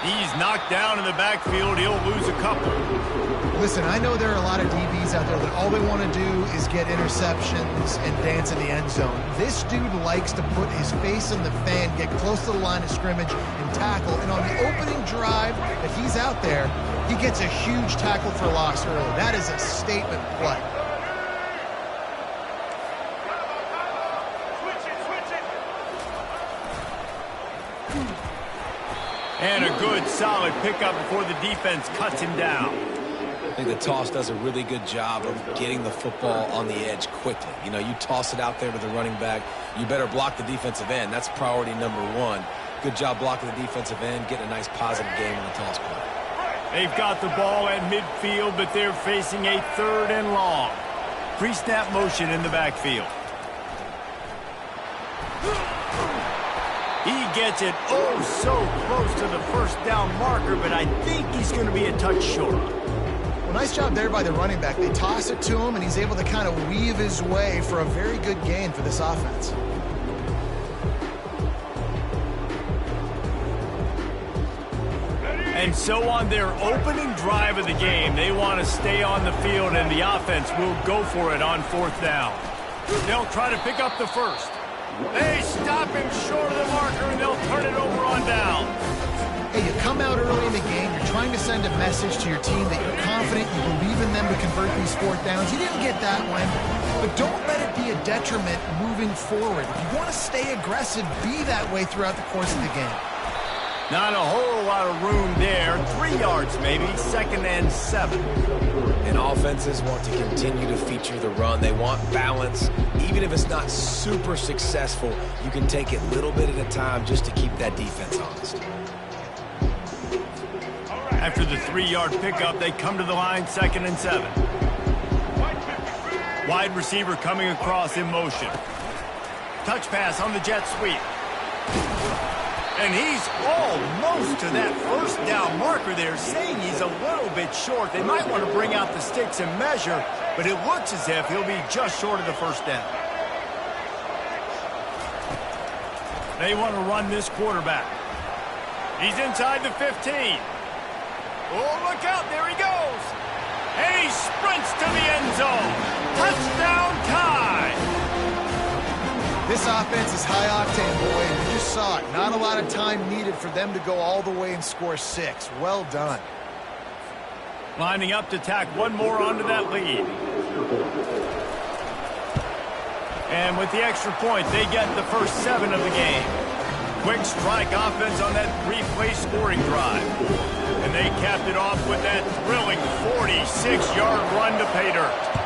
He's knocked down in the backfield. He'll lose a couple. Listen, I know there are a lot of DBs out there that all they want to do is get interceptions and dance in the end zone. This dude likes to put his face in the fan, get close to the line of scrimmage, and tackle. And on the opening drive that he's out there, he gets a huge tackle for loss early. That is a statement play. And a good, solid pickup before the defense cuts him down. I think the toss does a really good job of getting the football on the edge quickly. You know, you toss it out there to the running back, you better block the defensive end. That's priority number one. Good job blocking the defensive end, getting a nice positive game on the toss play. They've got the ball at midfield, but they're facing a 3rd and long. Pre-snap motion in the backfield. He gets it so close to the first down marker, but I think he's going to be a touch short. Well, nice job there by the running back. They toss it to him, and he's able to kind of weave his way for a very good gain for this offense. And so on their opening drive of the game, they want to stay on the field, and the offense will go for it on 4th down. They'll try to pick up the first. They stop him short of the marker, and they'll turn it over on down. Hey, you come out early in the game, you're trying to send a message to your team that you're confident, you believe in them to convert these 4th downs. You didn't get that one, but don't let it be a detriment moving forward. If you want to stay aggressive, be that way throughout the course of the game. Not a whole lot of room there. 3 yards maybe, 2nd and 7. And offenses want to continue to feature the run. They want balance. Even if it's not super successful, you can take it little bit at a time just to keep that defense honest. After the 3-yard pickup, they come to the line, 2nd and 7. Wide receiver coming across in motion. Touch pass on the jet sweep. And he's almost to that first down marker there, saying he's a little bit short. They might want to bring out the sticks and measure, but it looks as if he'll be just short of the first down. They want to run this quarterback. He's inside the 15. Oh, look out, there he goes. And he sprints to the end zone. Touchdown tie. This offense is high-octane, boy. You just saw it. Not a lot of time needed for them to go all the way and score 6. Well done. Lining up to tack one more onto that lead. And with the extra point, they get the first 7 of the game. Quick strike offense on that 3-play scoring drive. And they capped it off with that thrilling 46-yard run to pay dirt.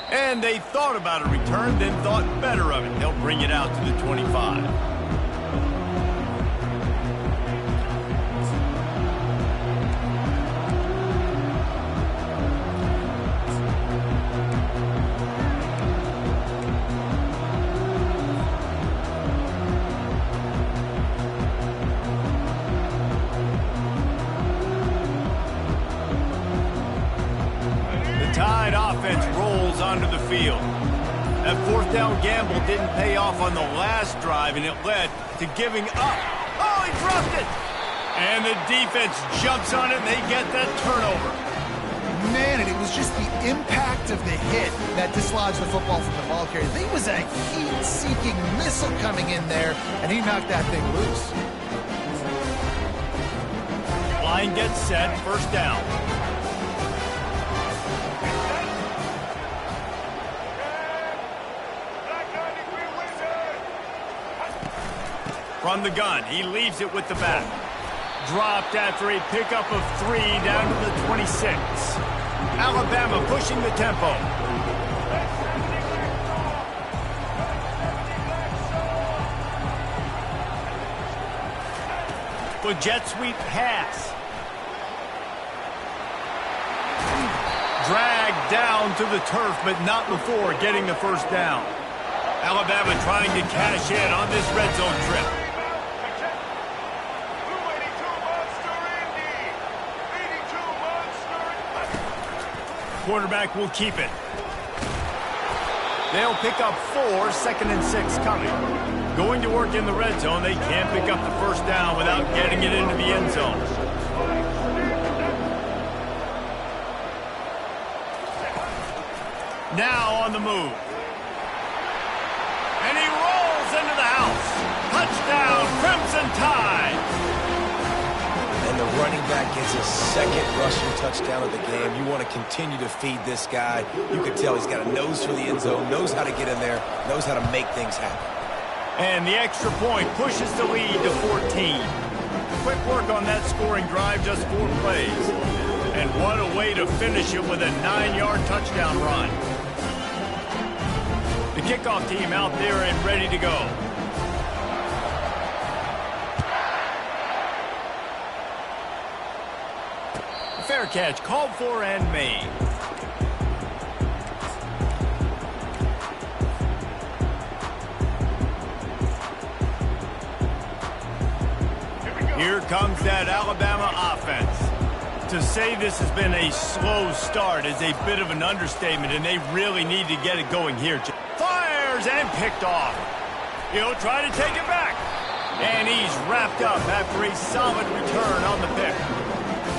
And they thought about a return, then thought better of it. They'll bring it out to the 25. Tide offense rolls onto the field. That 4th down gamble didn't pay off on the last drive, and it led to giving up. Oh, he dropped it! And the defense jumps on it, and they get that turnover. Man, and it was just the impact of the hit that dislodged the football from the ball carrier. There was a heat-seeking missile coming in there, and he knocked that thing loose. Line gets set, 1st down. From the gun, he leaves it with the back. Dropped after a pickup of 3 down to the 26. Alabama pushing the tempo. The jet sweep pass. Dragged down to the turf, but not before getting the first down. Alabama trying to cash in on this red zone trip. Quarterback will keep it. They'll pick up 4, 2nd and 6 coming. Going to work in the red zone, they can't pick up the first down without getting it into the end zone. Now on the move. And he rolls into the house. Touchdown, Crimson Tide. And the running back gets his second rushing touchdown of the game. You want to continue to feed this guy. You can tell he's got a nose for the end zone, knows how to get in there, knows how to make things happen. And the extra point pushes the lead to 14. Quick work on that scoring drive, just 4 plays. And what a way to finish it with a 9-yard touchdown run. The kickoff team out there and ready to go. Fair catch called for and made. Here comes that Alabama offense. To say this has been a slow start is a bit of an understatement, and they really need to get it going here. Fires and picked off. He'll try to take it back. And he's wrapped up after a solid return on the pick.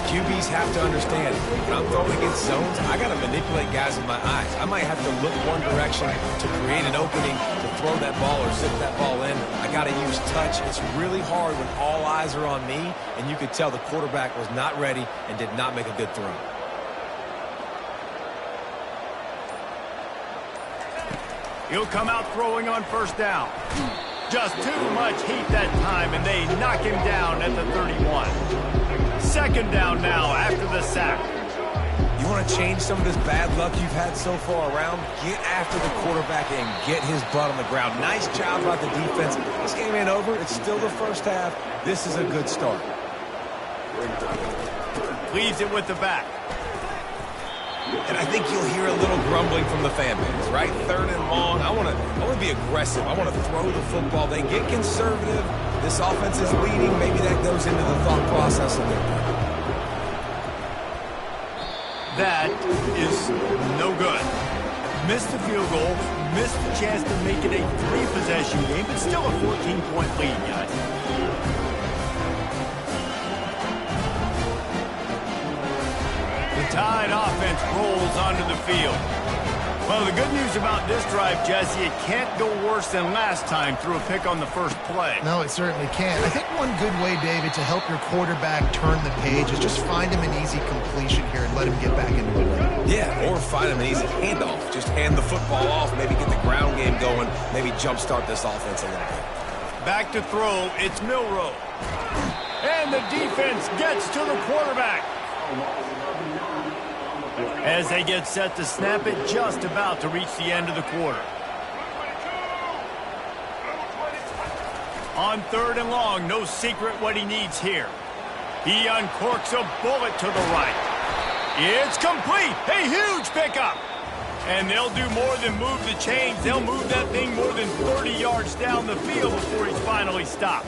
QBs have to understand, when I'm throwing against zones, I got to manipulate guys with my eyes. I might have to look one direction to create an opening to throw that ball or zip that ball in. I got to use touch. It's really hard when all eyes are on me, and you could tell the quarterback was not ready and did not make a good throw. He'll come out throwing on first down. Just too much heat that time, and they knock him down at the 31. Second down now after the sack. You want to change some of this bad luck you've had so far around? Get after the quarterback and get his butt on the ground. Nice job by the defense. This game ain't over. It's still the first half. This is a good start. Leaves it with the back. And I think you'll hear a little grumbling from the fan base, right? Third and long. I want to be aggressive. I want to throw the football. They get conservative. This offense is leading. Maybe that goes into the thought process a little bit. That is no good. Missed the field goal, missed the chance to make it a 3-possession game, but still a 14-point lead, guys. The Tide offense rolls onto the field. Well, the good news about this drive, Jesse, it can't go worse than last time through a pick on the first play. No, it certainly can't. I think one good way, David, to help your quarterback turn the page is just find him an easy completion here and let him get back into the run. Yeah, or find him an easy handoff. Just hand the football off, maybe get the ground game going, maybe jumpstart this offense a little bit. Back to throw, it's Milroe. And the defense gets to the quarterback. As they get set to snap it, just about to reach the end of the quarter. On third and long, no secret what he needs here. He uncorks a bullet to the right. It's complete. A huge pickup. And they'll do more than move the chains. They'll move that thing more than 30 yards down the field before he's finally stopped.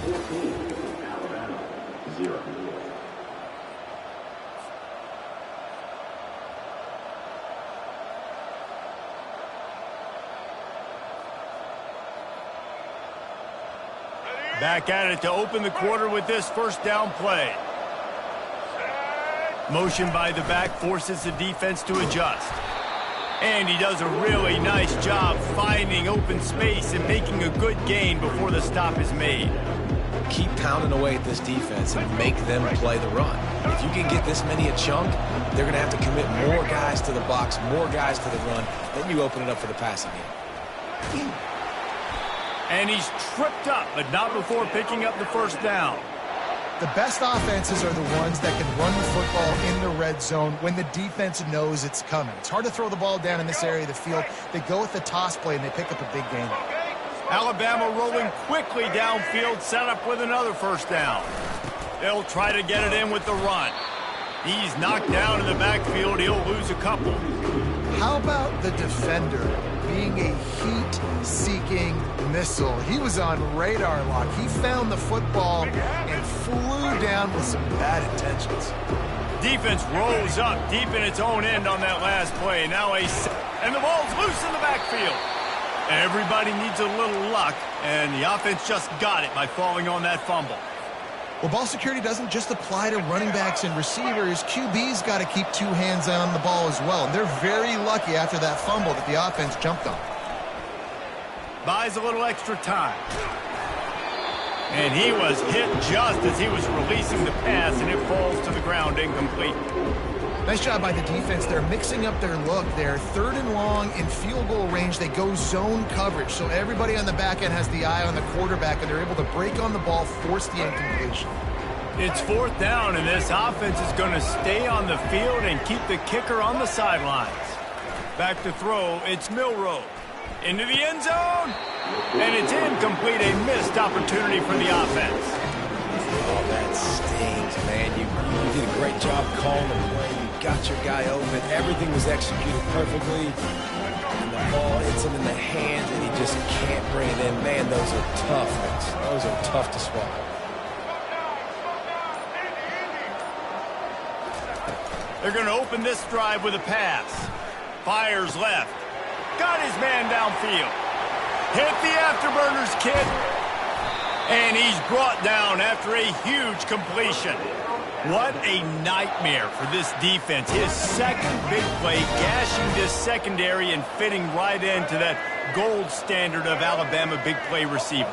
Back at it to open the quarter with this first down play. Motion by the back forces the defense to adjust. And he does a really nice job finding open space and making a good gain before the stop is made. Keep pounding away at this defense and make them play the run. If you can get this many a chunk, they're going to have to commit more guys to the box, more guys to the run. Then you open it up for the passing game. And he's tripped up, but not before picking up the first down. The best offenses are the ones that can run the football in the red zone when the defense knows it's coming. It's hard to throw the ball down in this area of the field. They go with the toss play, and they pick up a big gain. Alabama rolling quickly downfield, set up with another first down. They'll try to get it in with the run. He's knocked down in the backfield. He'll lose a couple. How about the defender being a heat-seeking missile? He was on radar lock. He found the football and flew down with some bad intentions. Defense rose up deep in its own end on that last play. Now and the ball's loose in the backfield. Everybody needs a little luck, and the offense just got it by falling on that fumble. Well, ball security doesn't just apply to running backs and receivers. QB's got to keep two hands on the ball as well. And they're very lucky after that fumble that the offense jumped on. Buys a little extra time. And he was hit just as he was releasing the pass, and it falls to the ground incomplete. Nice job by the defense. They're mixing up their look. They're 3rd and long in field goal range. They go zone coverage. So everybody on the back end has the eye on the quarterback, and they're able to break on the ball, force the incompletion. It's 4th down, and this offense is going to stay on the field and keep the kicker on the sidelines. Back to throw, it's Milroe. Into the end zone, and it's incomplete, a missed opportunity for the offense. Oh, that stings, man. You did a great job calling the play. You got your guy open. Everything was executed perfectly. And the ball hits him in the hands, and he just can't bring it in. Man, those are tough, man. Those are tough to swallow. They're going to open this drive with a pass. Fires left. Got his man downfield. Hit the afterburners, kid. And he's brought down after a huge completion. What a nightmare for this defense. His second big play, gashing this secondary and fitting right into that gold standard of Alabama big play receivers.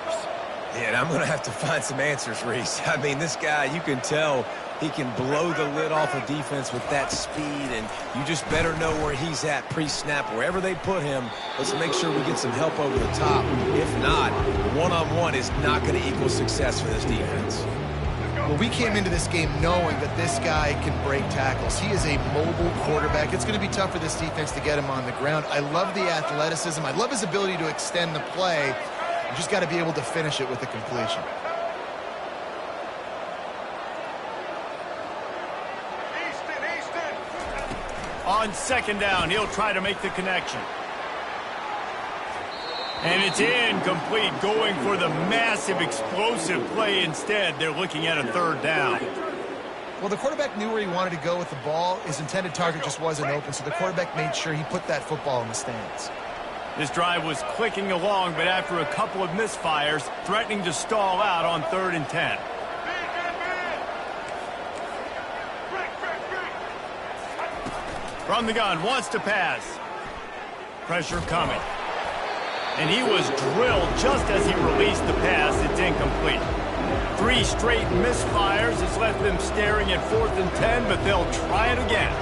Yeah, and I'm going to have to find some answers, Reese. I mean, this guy, you can tell he can blow the lid off a defense with that speed, and you just better know where he's at pre-snap. Wherever they put him, let's make sure we get some help over the top. If not, one-on-one is not going to equal success for this defense. Well, we came into this game knowing that this guy can break tackles. He is a mobile quarterback. It's going to be tough for this defense to get him on the ground. I love the athleticism. I love his ability to extend the play. You just got to be able to finish it with the completion. On 2nd down, he'll try to make the connection. And it's incomplete, going for the massive explosive play instead. They're looking at a 3rd down. Well, the quarterback knew where he wanted to go with the ball. His intended target just wasn't open, so the quarterback made sure he put that football in the stands. This drive was clicking along, but after a couple of misfires, threatening to stall out on 3rd and 10. From the gun, wants to pass. Pressure coming. And he was drilled just as he released the pass. It's incomplete. 3 straight misfires has left them staring at 4th and 10, but they'll try it again.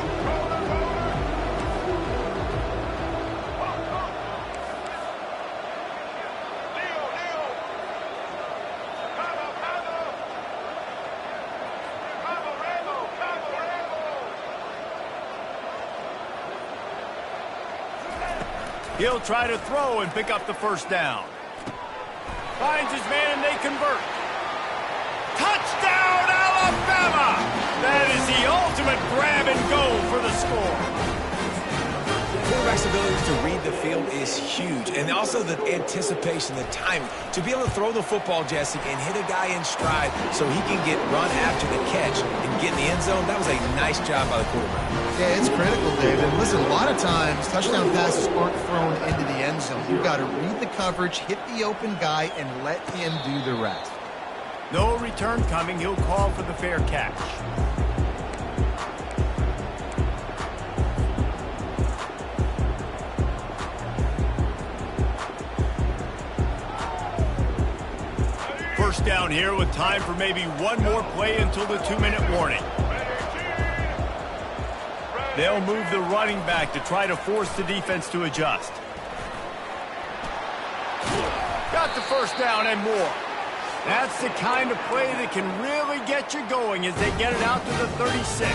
He'll try to throw and pick up the 1st down. Finds his man, and they convert. Touchdown, Alabama! That is the ultimate grab and go for the score. Quarterback's ability to read the field is huge, and also the anticipation, the timing. To be able to throw the football, Jesse, and hit a guy in stride so he can get run after the catch and get in the end zone, that was a nice job by the quarterback. Yeah, it's critical, David. Listen, a lot of times, touchdown passes aren't thrown into the end zone. You've got to read the coverage, hit the open guy, and let him do the rest. No return coming. He'll call for the fair catch. First down here with time for maybe one more play until the 2-minute warning. They'll move the running back to try to force the defense to adjust. Got the 1st down and more. That's the kind of play that can really get you going as they get it out to the 36.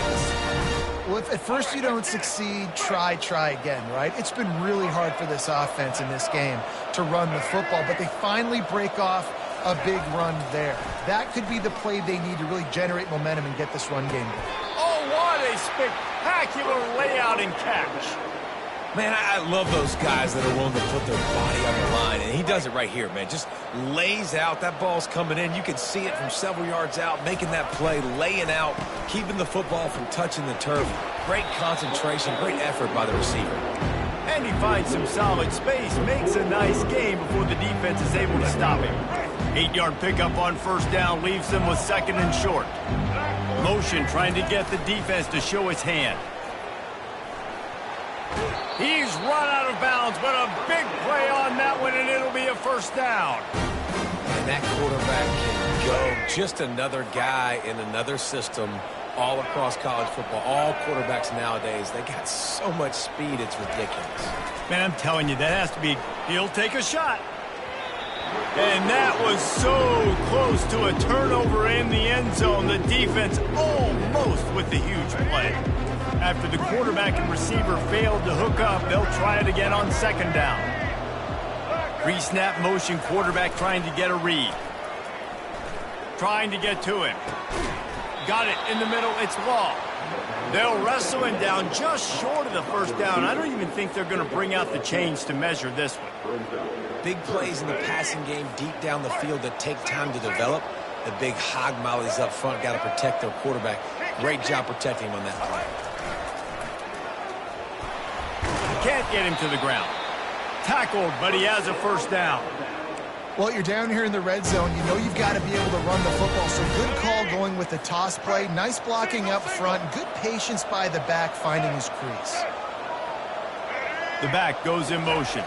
Well, if at first you don't succeed, try again, right? It's been really hard for this offense in this game to run the football, but they finally break off a big run there. That could be the play they need to really generate momentum and get this run game going. Oh, what a spectacular layout and catch. Man, I love those guys that are willing to put their body on the line, and he does it right here, man. Just lays out. That ball's coming in. You can see it from several yards out, making that play, laying out, keeping the football from touching the turf. Great concentration, great effort by the receiver. And he finds some solid space, makes a nice game before the defense is able to stop him. 8-yard pickup on first down leaves them with 2nd and short. Motion trying to get the defense to show his hand. He's run out of bounds, but a big play on that one, and it'll be a first down. And that quarterback can go. Just another guy in another system all across college football. All quarterbacks nowadays, they got so much speed, it's ridiculous. Man, I'm telling you, that has to be, he'll take a shot. And that was so close to a turnover in the end zone. The defense almost with the huge play. After the quarterback and receiver failed to hook up, they'll try it again on 2nd down. Pre-snap motion, quarterback trying to get a read. Trying to get to him. Got it in the middle, it's Law. They'll wrestle him down just short of the first down. I don't even think they're going to bring out the chains to measure this one. Big plays in the passing game deep down the field that take time to develop. The big hog mollies up front got to protect their quarterback. Great job protecting him on that play. Can't get him to the ground. Tackled, but he has a first down. Well, you're down here in the red zone. You know you've got to be able to run the football. So good call going with the toss play. Nice blocking up front. Good patience by the back finding his crease. The back goes in motion.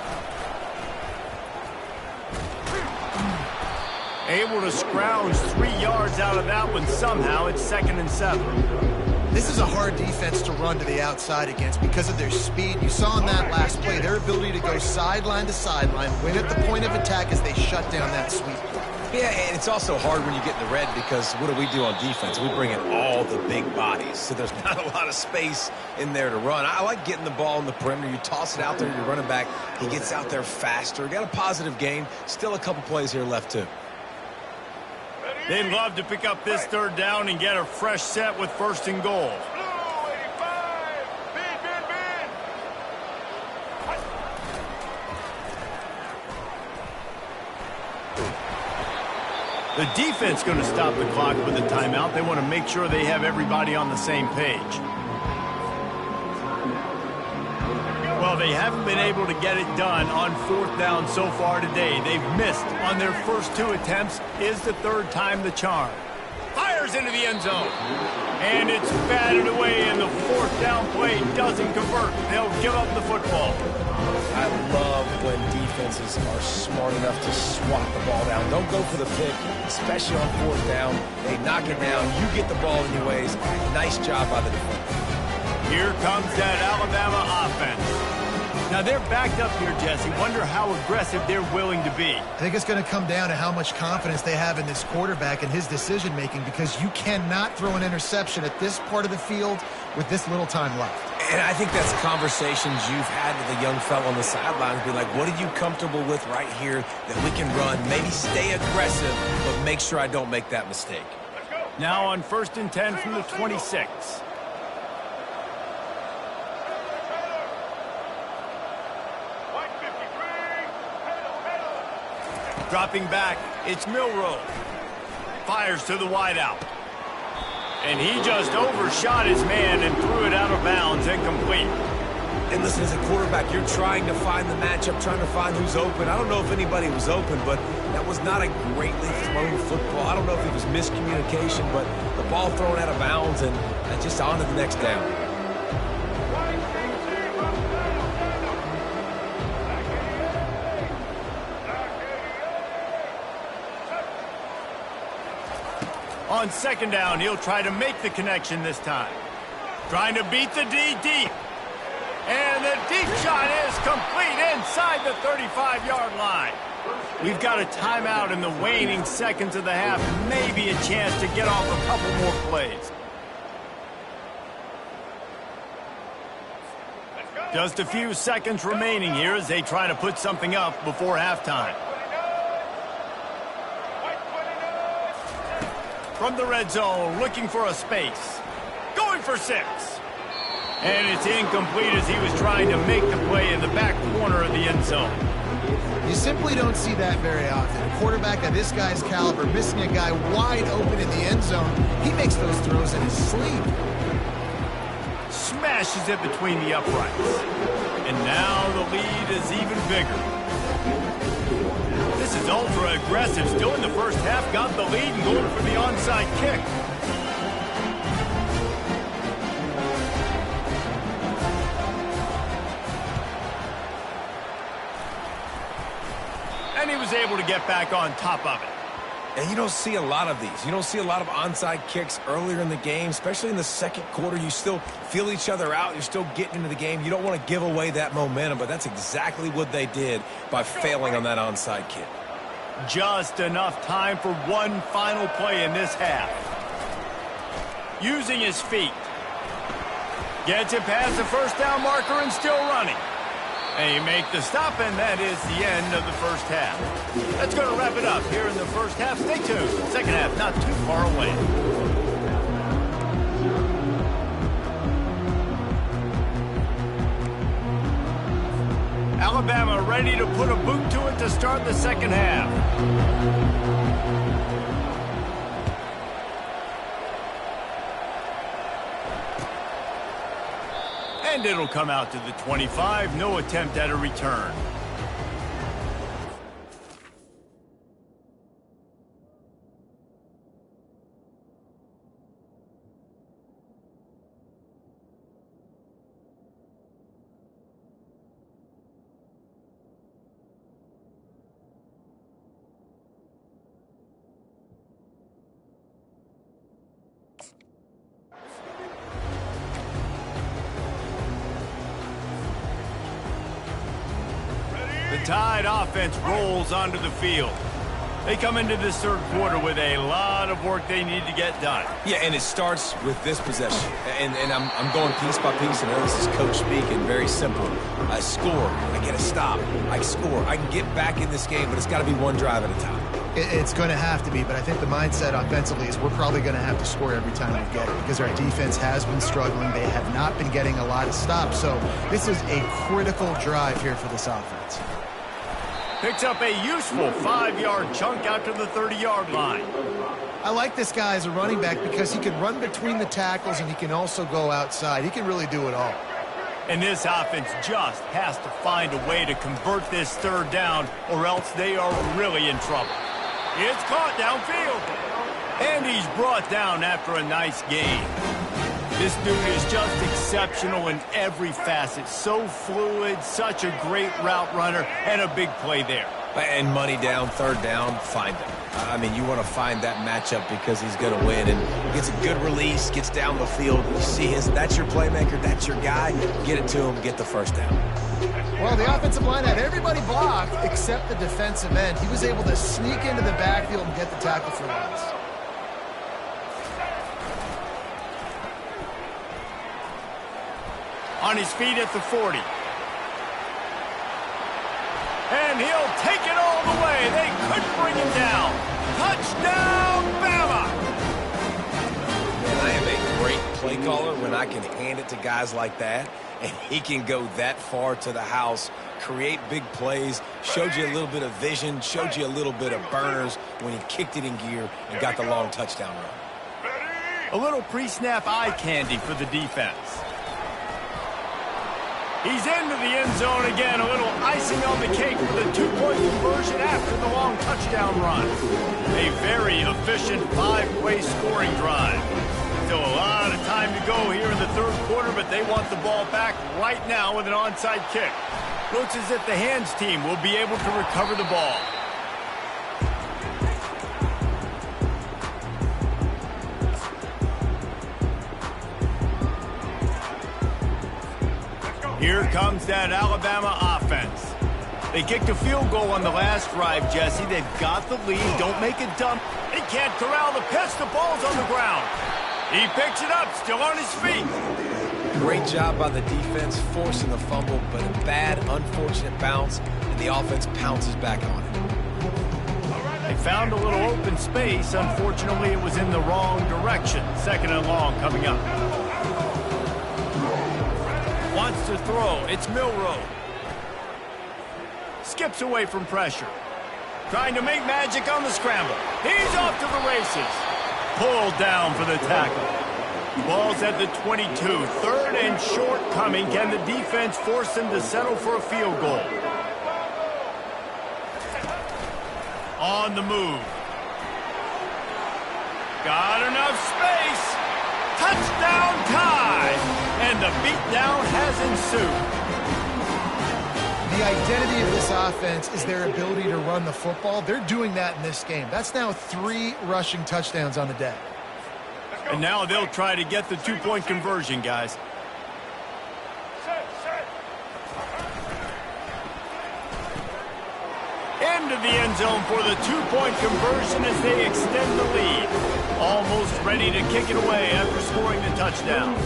Able to scrounge 3 yards out of that one somehow. It's 2nd and 7. This is a hard defense to run to the outside against because of their speed. You saw in that last play their ability to go sideline to sideline, win at the point of attack as they shut down that sweep. Yeah, and it's also hard when you get in the red because what do on defense? We bring in all the big bodies, so there's not a lot of space in there to run. I like getting the ball in the perimeter. You toss it out there to your running back. He gets out there faster. Got a positive game. Still a couple plays here left, too. They'd love to pick up this 3rd down and get a fresh set with 1st and goal. The defense going to stop the clock with a timeout. They want to make sure they have everybody on the same page. Well, they haven't been able to get it done on 4th down so far today. They've missed on their first 2 attempts. Is the 3rd time the charm. Fires into the end zone. And it's batted away, and the 4th down play doesn't convert. They'll give up the football. I love when defenses are smart enough to swat the ball down. Don't go for the pick, especially on 4th down. They knock it down. You get the ball anyways. Nice job by the defense. Here comes that Alabama offense. Now, they're backed up here, Jesse. Wonder how aggressive they're willing to be. I think it's going to come down to how much confidence they have in this quarterback and his decision-making, because you cannot throw an interception at this part of the field with this little time left. And I think that's conversations you've had with a young fellow on the sidelines. Be like, what are you comfortable with right here that we can run? Maybe stay aggressive, but make sure I don't make that mistake. Now on 1st and 10 from the 26. Dropping back, it's Milroe. Fires to the wideout. And he just overshot his man and threw it out of bounds, incomplete. And listen, as a quarterback, you're trying to find the matchup, trying to find who's open. I don't know if anybody was open, but that was not a greatly thrown football. I don't know if it was miscommunication, but the ball thrown out of bounds and just on to the next down. On 2nd down, he'll try to make the connection this time. Trying to beat the D deep. And the deep shot is complete inside the 35-yard line. We've got a timeout in the waning seconds of the half. Maybe a chance to get off a couple more plays. Just a few seconds remaining here as they try to put something up before halftime. From the red zone, looking for a space. Going for 6. And it's incomplete as he was trying to make the play in the back corner of the end zone. You simply don't see that very often. A quarterback of this guy's caliber missing a guy wide open in the end zone. He makes those throws in his sleep. Smashes it between the uprights. And now the lead is even bigger. This is ultra aggressive. Still in the first half, got the lead and going for the onside kick. And he was able to get back on top of it. And you don't see a lot of these. You don't see a lot of onside kicks earlier in the game, especially in the second quarter. You still feel each other out. You're still getting into the game. You don't want to give away that momentum, but that's exactly what they did by failing on that onside kick. Just enough time for one final play in this half. Using his feet. Gets it past the first down marker and still running. And you make the stop, and that is the end of the first half. That's going to wrap it up here in the first half. Stay tuned. Second half not too far away. Alabama ready to put a boot to it to start the second half. And it'll come out to the 25. No attempt at a return. The Tide offense rolls onto the field. They come into this third quarter with a lot of work they need to get done. Yeah, and it starts with this possession. And I'm going piece by piece. I know this is coach speaking, very simple. I score, I get a stop, I score. I can get back in this game, but it's got to be one drive at a time. It's going to have to be, but I think the mindset offensively is we're probably going to have to score every time we get it because our defense has been struggling. They have not been getting a lot of stops, so this is a critical drive here for this offense. Picks up a useful 5-yard chunk out to the 30-yard line. I like this guy as a running back because he can run between the tackles and he can also go outside. He can really do it all. And this offense just has to find a way to convert this third down or else they are really in trouble. It's caught downfield. And he's brought down after a nice gain. This dude is just exceptional in every facet. So fluid, such a great route runner, and a big play there. And money down, third down, find him. I mean, you want to find that matchup because he's going to win. And gets a good release, gets down the field. You see that's your playmaker, that's your guy. Get it to him, get the first down. Well, the offensive line had everybody blocked except the defensive end. He was able to sneak into the backfield and get the tackle for loss. On his feet at the 40. And he'll take it all the way. They couldn't bring him down. Touchdown, Bama! And I am a great play caller when I can hand it to guys like that, and he can go that far to the house, create big plays, showed you a little bit of vision, showed you a little bit of burners when he kicked it in gear and got the long touchdown run. A little pre-snap eye candy for the defense. He's into the end zone again. A little icing on the cake for the two-point conversion after the long touchdown run. A very efficient 5-play scoring drive. Still a lot of time to go here in the third quarter, but they want the ball back right now with an onside kick. Looks as if the hands team will be able to recover the ball. Here comes that Alabama offense. They kicked a field goal on the last drive, Jesse. They've got the lead. Don't make it dump. They can't corral the pitch. The ball's on the ground. He picks it up, still on his feet. Great job by the defense, forcing the fumble, but a bad, unfortunate bounce, and the offense pounces back on it. They found a little open space. Unfortunately, it was in the wrong direction. Second and long coming up. Wants to throw. It's Milroe. Skips away from pressure. Trying to make magic on the scramble. He's off to the races. Pulled down for the tackle. Ball's at the 22. Third and short coming. Can the defense force him to settle for a field goal? On the move. Got enough space. Touchdown tie. And the beatdown has ensued. The identity of this offense is their ability to run the football. They're doing that in this game. That's now 3 rushing touchdowns on the day. And now they'll try to get the two-point conversion, guys. Into the end zone for the two-point conversion as they extend the lead. Almost ready to kick it away after scoring the touchdown.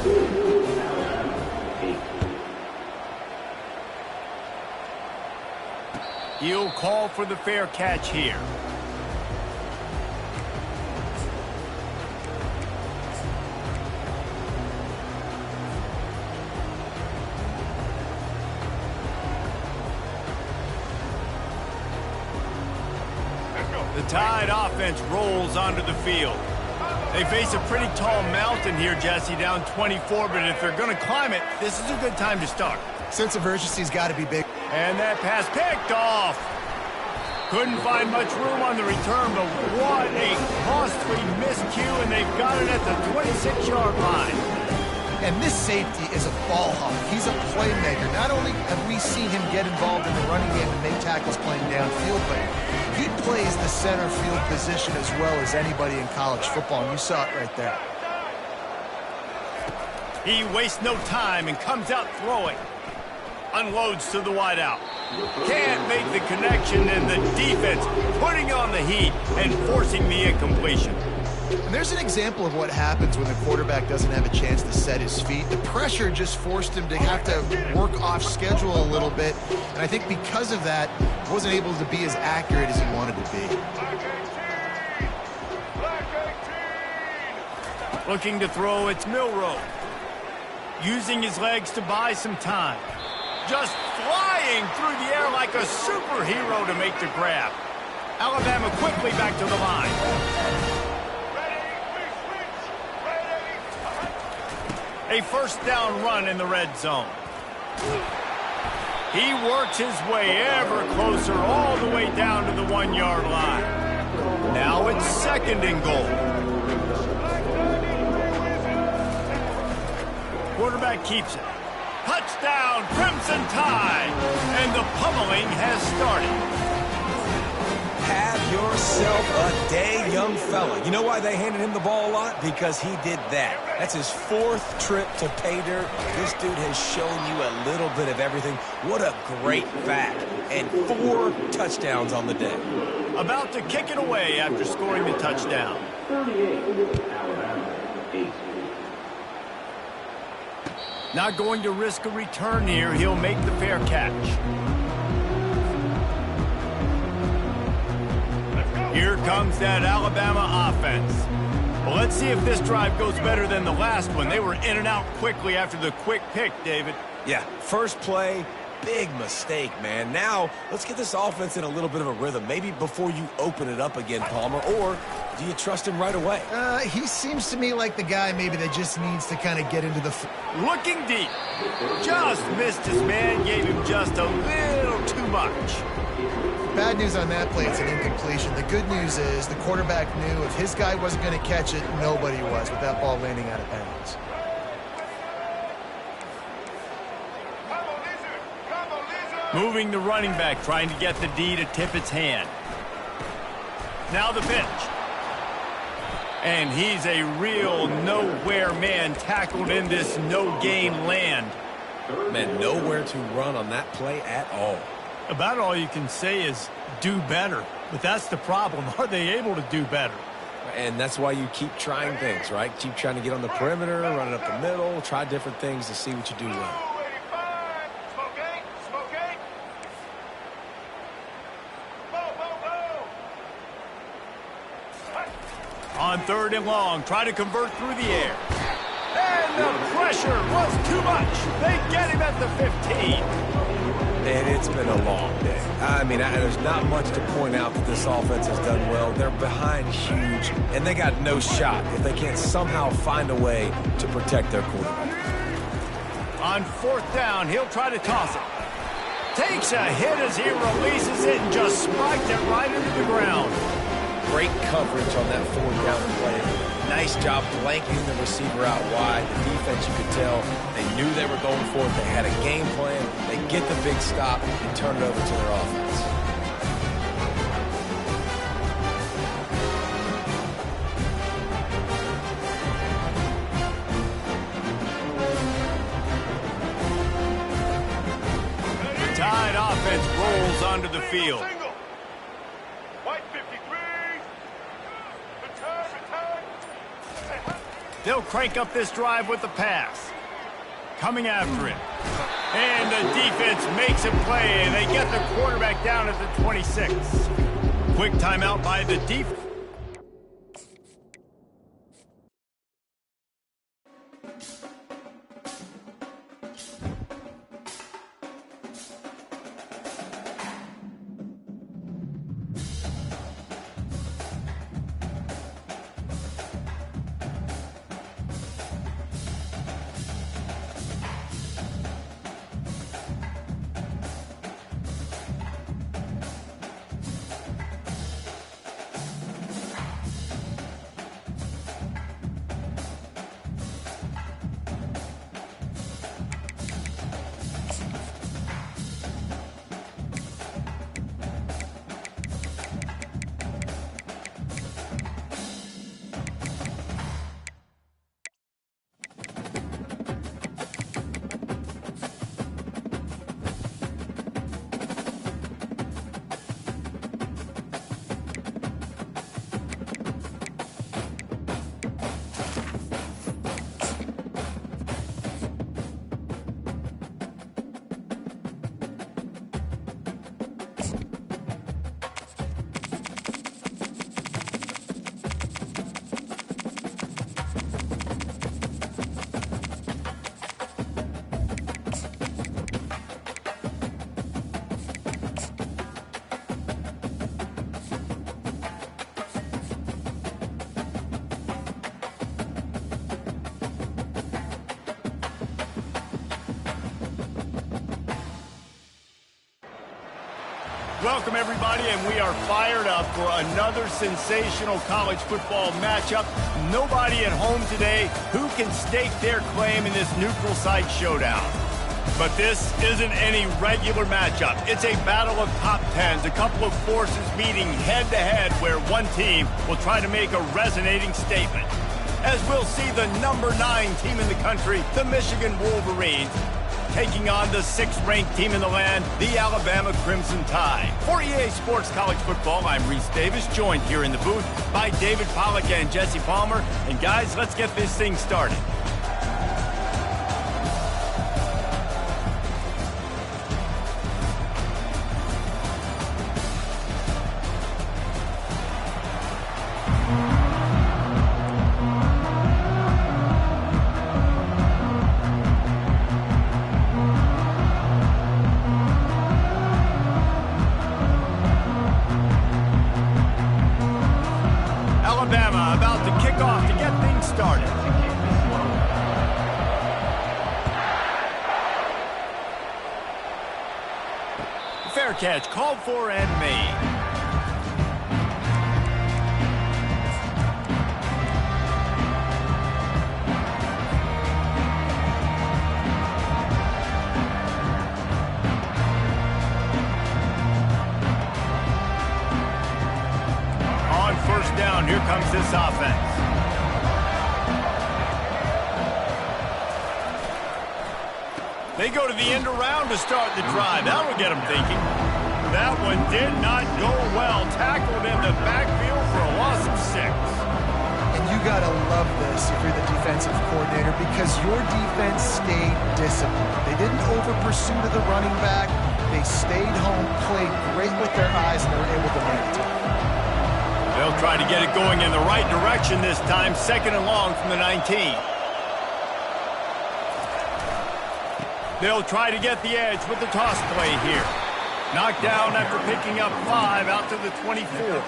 He'll call for the fair catch here. The Tide offense rolls onto the field. They face a pretty tall mountain here, Jesse, down 24, but if they're going to climb it, this is a good time to start. Sense of urgency's got to be big. And that pass picked off. Couldn't find much room on the return, but what a costly miscue, and they've got it at the 26-yard line. And this safety is a ball hawk. He's a playmaker. Not only have we seen him get involved in the running game and make tackles playing downfield, but he plays the center field position as well as anybody in college football, and you saw it right there. He wastes no time and comes out throwing. Unloads to the wideout. Can't make the connection, and the defense putting on the heat and forcing the incompletion. And there's an example of what happens when the quarterback doesn't have a chance to set his feet. The pressure just forced him to have to work off schedule a little bit, and I think because of that, wasn't able to be as accurate as he wanted to be. Looking to throw, it's Milroe. Using his legs to buy some time. Just flying through the air like a superhero to make the grab. Alabama quickly back to the line. A first down run in the red zone. He works his way ever closer all the way down to the 1-yard line. Now it's second and goal. Quarterback keeps it. Touchdown, Crimson Tide! And the pummeling has started. Have yourself a day, young fella. You know why they handed him the ball a lot? Because he did that. That's his 4th trip to pay dirt. This dude has shown you a little bit of everything. What a great back. And 4 touchdowns on the day. About to kick it away after scoring the touchdown. 38, Alabama, 8. Not going to risk a return here. He'll make the fair catch. Here comes that Alabama offense. Well, let's see if this drive goes better than the last one. They were in and out quickly after the quick pick, David. Yeah, first play, big mistake, man. Now, let's get this offense in a little bit of a rhythm. Maybe before you open it up again, Palmer, or do you trust him right away? He seems to me like the guy maybe that just needs to kind of get into the... Looking deep. Just missed his man, gave him just a little too much. Bad news on that play, it's an incompletion. The good news is the quarterback knew if his guy wasn't going to catch it, nobody was with that ball landing out of bounds. Moving the running back, trying to get the D to tip its hand. Now the pitch. And he's a real nowhere man tackled in this no-gain land. Man, nowhere to run on that play at all. About all you can say is do better. But that's the problem. Are they able to do better? And that's why you keep trying things, right? Keep trying to get on the perimeter, run it up the middle, try different things to see what you do well. On 3rd and long, try to convert through the air. And the pressure was too much. They get him at the 15. And it's been a long day. I mean, there's not much to point out that this offense has done well. They're behind huge, and they got no shot if they can't somehow find a way to protect their quarterback. On 4th down, he'll try to toss it. Takes a hit as he releases it and just spiked it right into the ground. Great coverage on that 4th down play. Nice job blanking the receiver out wide. The defense, you could tell, they knew they were going for it. They had a game plan. They get the big stop and turn it over to their offense. The Tide offense rolls onto the field. They'll crank up this drive with the pass. Coming after it. And the defense makes a play, and they get the quarterback down at the 26. Quick timeout by the defense. Welcome, everybody, and we are fired up for another sensational college football matchup. Nobody at home today who can stake their claim in this neutral site showdown. But this isn't any regular matchup. It's a battle of top tens, a couple of forces meeting head-to-head where one team will try to make a resonating statement. As we'll see the number 9 team in the country, the Michigan Wolverines, taking on the 6th-ranked team in the land, the Alabama Crimson Tide. For EA Sports College Football, I'm Reese Davis, joined here in the booth by David Pollack and Jesse Palmer. And guys, let's get this thing started. Alabama about to kick off to get things started. Fair catch called for and made. Down, here comes this offense. They go to the end around to start the drive. That'll get them thinking. That one did not go well. Tackled in the backfield for a loss of 6. And you got to love this if you're the defensive coordinator, because your defense stayed disciplined. They didn't over-pursue to the running back. They stayed home, played great with their eyes, and they were able to maintain. They'll try to get it going in the right direction this time. 2nd and long from the 19. They'll try to get the edge with the toss play here. Knocked down after picking up 5 out to the 24.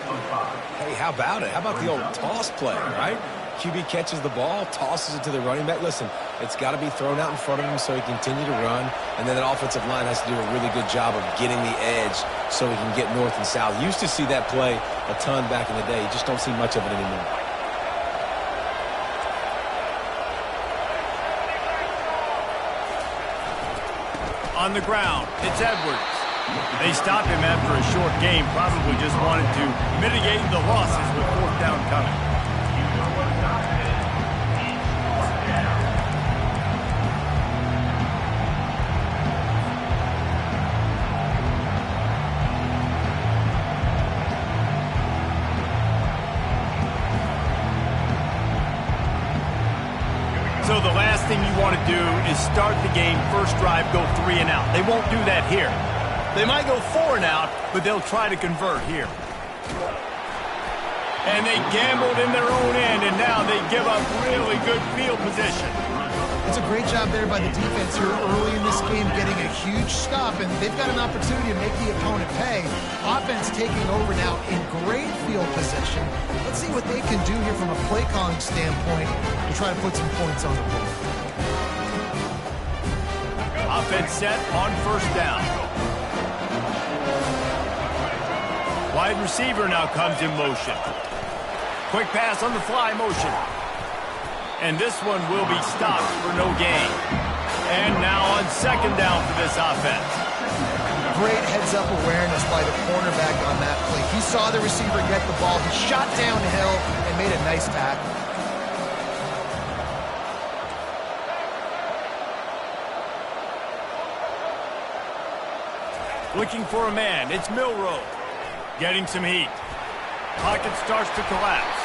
Hey, how about it? How about the old toss play, right? QB catches the ball, tosses it to the running back. Listen, it's got to be thrown out in front of him so he can continue to run, and then that offensive line has to do a really good job of getting the edge so he can get north and south. Used to see that play a ton back in the day. You just don't see much of it anymore. On the ground, it's Edwards. They stopped him after a short game, probably just wanted to mitigate the losses with 4th down coming. So the last thing you want to do is start the game, first drive, go 3 and out. They won't do that here. They might go 4 and out, but they'll try to convert here. And they gambled in their own end, and now they give up really good field position. It's a great job there by the defense here early in this game, getting a huge stop, and they've got an opportunity to make the opponent pay. Offense taking over now in great field position. Let's see what they can do here from a play calling standpoint to try to put some points on the board. Offense set on 1st down. Wide receiver now comes in motion. Quick pass on the fly motion. And this one will be stopped for no gain. And now on 2nd down for this offense. Great heads-up awareness by the cornerback on that play. He saw the receiver get the ball. He shot downhill and made a nice tackle. Looking for a man. It's Milroe. Getting some heat. Pocket starts to collapse.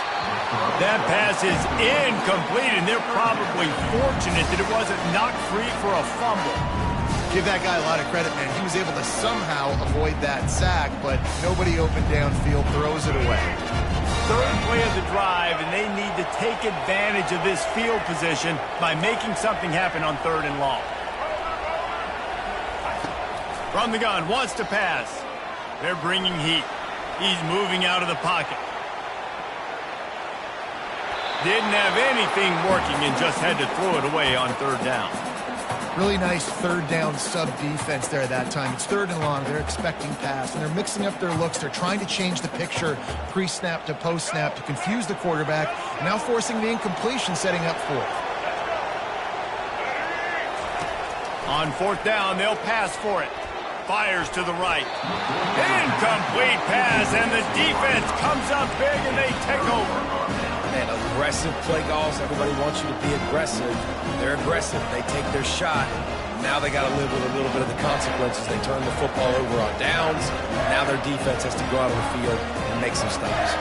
That pass is incomplete, and they're probably fortunate that it wasn't knocked free for a fumble. Give that guy a lot of credit, man. He was able to somehow avoid that sack, but nobody open downfield, throws it away. 3rd play of the drive, and they need to take advantage of this field position by making something happen on 3rd and long. From the gun, wants to pass. They're bringing heat. He's moving out of the pocket. Didn't have anything working and just had to throw it away on 3rd down. Really nice 3rd down sub-defense there that time. It's 3rd and long. They're expecting pass, and they're mixing up their looks. They're trying to change the picture pre-snap to post-snap to confuse the quarterback, and now forcing the incompletion, setting up 4th. On 4th down, they'll pass for it. Fires to the right. Incomplete pass, and the defense comes up big, and they take over. Man, aggressive play calls. Everybody wants you to be aggressive. They're aggressive. They take their shot. Now they got to live with a little bit of the consequences. They turn the football over on downs. Now their defense has to go out on the field and make some stops.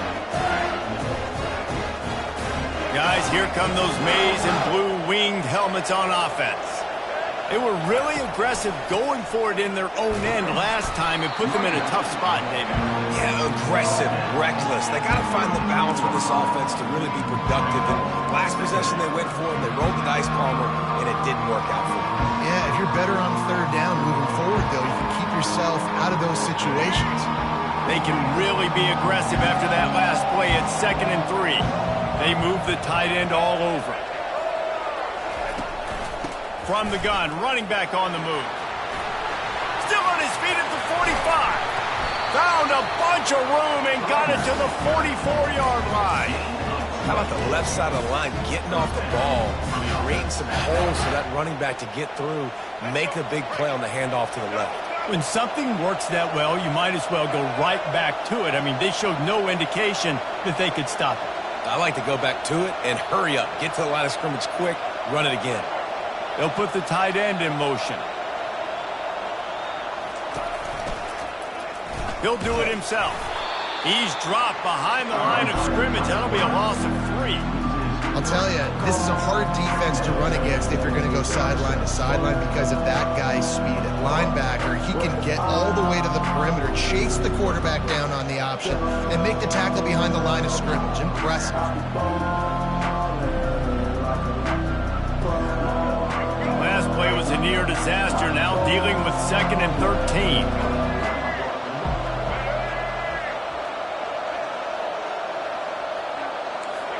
Guys, here come those maize and blue winged helmets on offense. They were really aggressive going for it in their own end last time and put them in a tough spot, David. Yeah, aggressive, reckless. They got to find the balance with this offense to really be productive. And last possession they went for it, they rolled the dice, Palmer, and it didn't work out for them. Yeah, if you're better on 3rd down moving forward, though, you can keep yourself out of those situations. They can really be aggressive after that last play at 2nd and 3. They move the tight end all over. From the gun, running back on the move. Still on his feet at the 45. Found a bunch of room and got it to the 44-yard line. How about the left side of the line getting off the ball, creating some holes for that running back to get through, make a big play on the handoff to the left. When something works that well, you might as well go right back to it. I mean, they showed no indication that they could stop it. I like to go back to it and hurry up. Get to the line of scrimmage quick, run it again. They'll put the tight end in motion. He'll do it himself. He's dropped behind the line of scrimmage. That'll be a loss of 3. I'll tell you, this is a hard defense to run against if you're going to go sideline to sideline because of that guy's speed. At linebacker, he can get all the way to the perimeter, chase the quarterback down on the option, and make the tackle behind the line of scrimmage. Impressive. Last play was an near disaster now, dealing with 2nd and 13.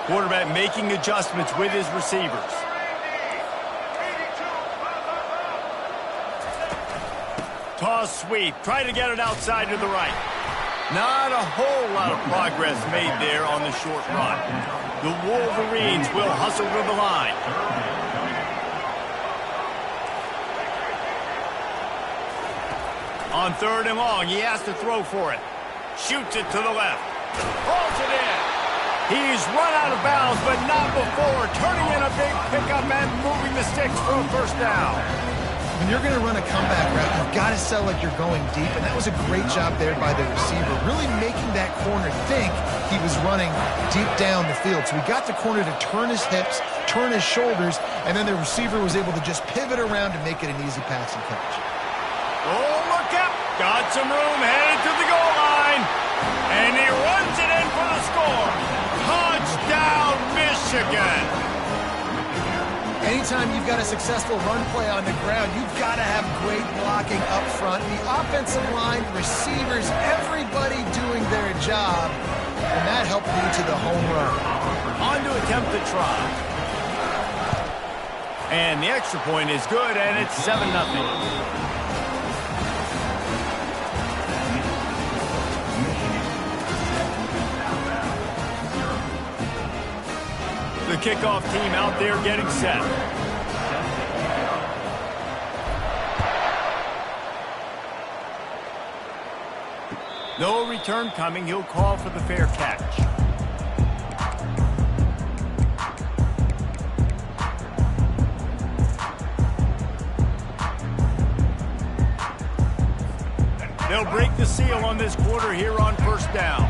Quarterback making adjustments with his receivers. Toss sweep. Try to get it outside to the right. Not a whole lot of progress made there on the short run. The Wolverines will hustle to the line. On 3rd and long, he has to throw for it. Shoots it to the left. Hauls it in. He's run out of bounds, but not before turning in a big pickup and moving the sticks for a first down. When you're going to run a comeback route, you've got to sell like you're going deep, and that was a great job there by the receiver, really making that corner think he was running deep down the field. So he got the corner to turn his hips, turn his shoulders, and then the receiver was able to just pivot around to make it an easy passing catch. Oh, look out. Got some room, headed to the goal line, and he runs it in for the score. Touchdown, Michigan. Anytime you've got a successful run play on the ground, you've got to have great blocking up front. The offensive line, receivers, everybody doing their job, and that helped lead to the home run. On to attempt the try. And the extra point is good, and it's 7-0. The kickoff team out there getting set. No return coming. He'll call for the fair catch. They'll break the seal on this quarter here on 1st down.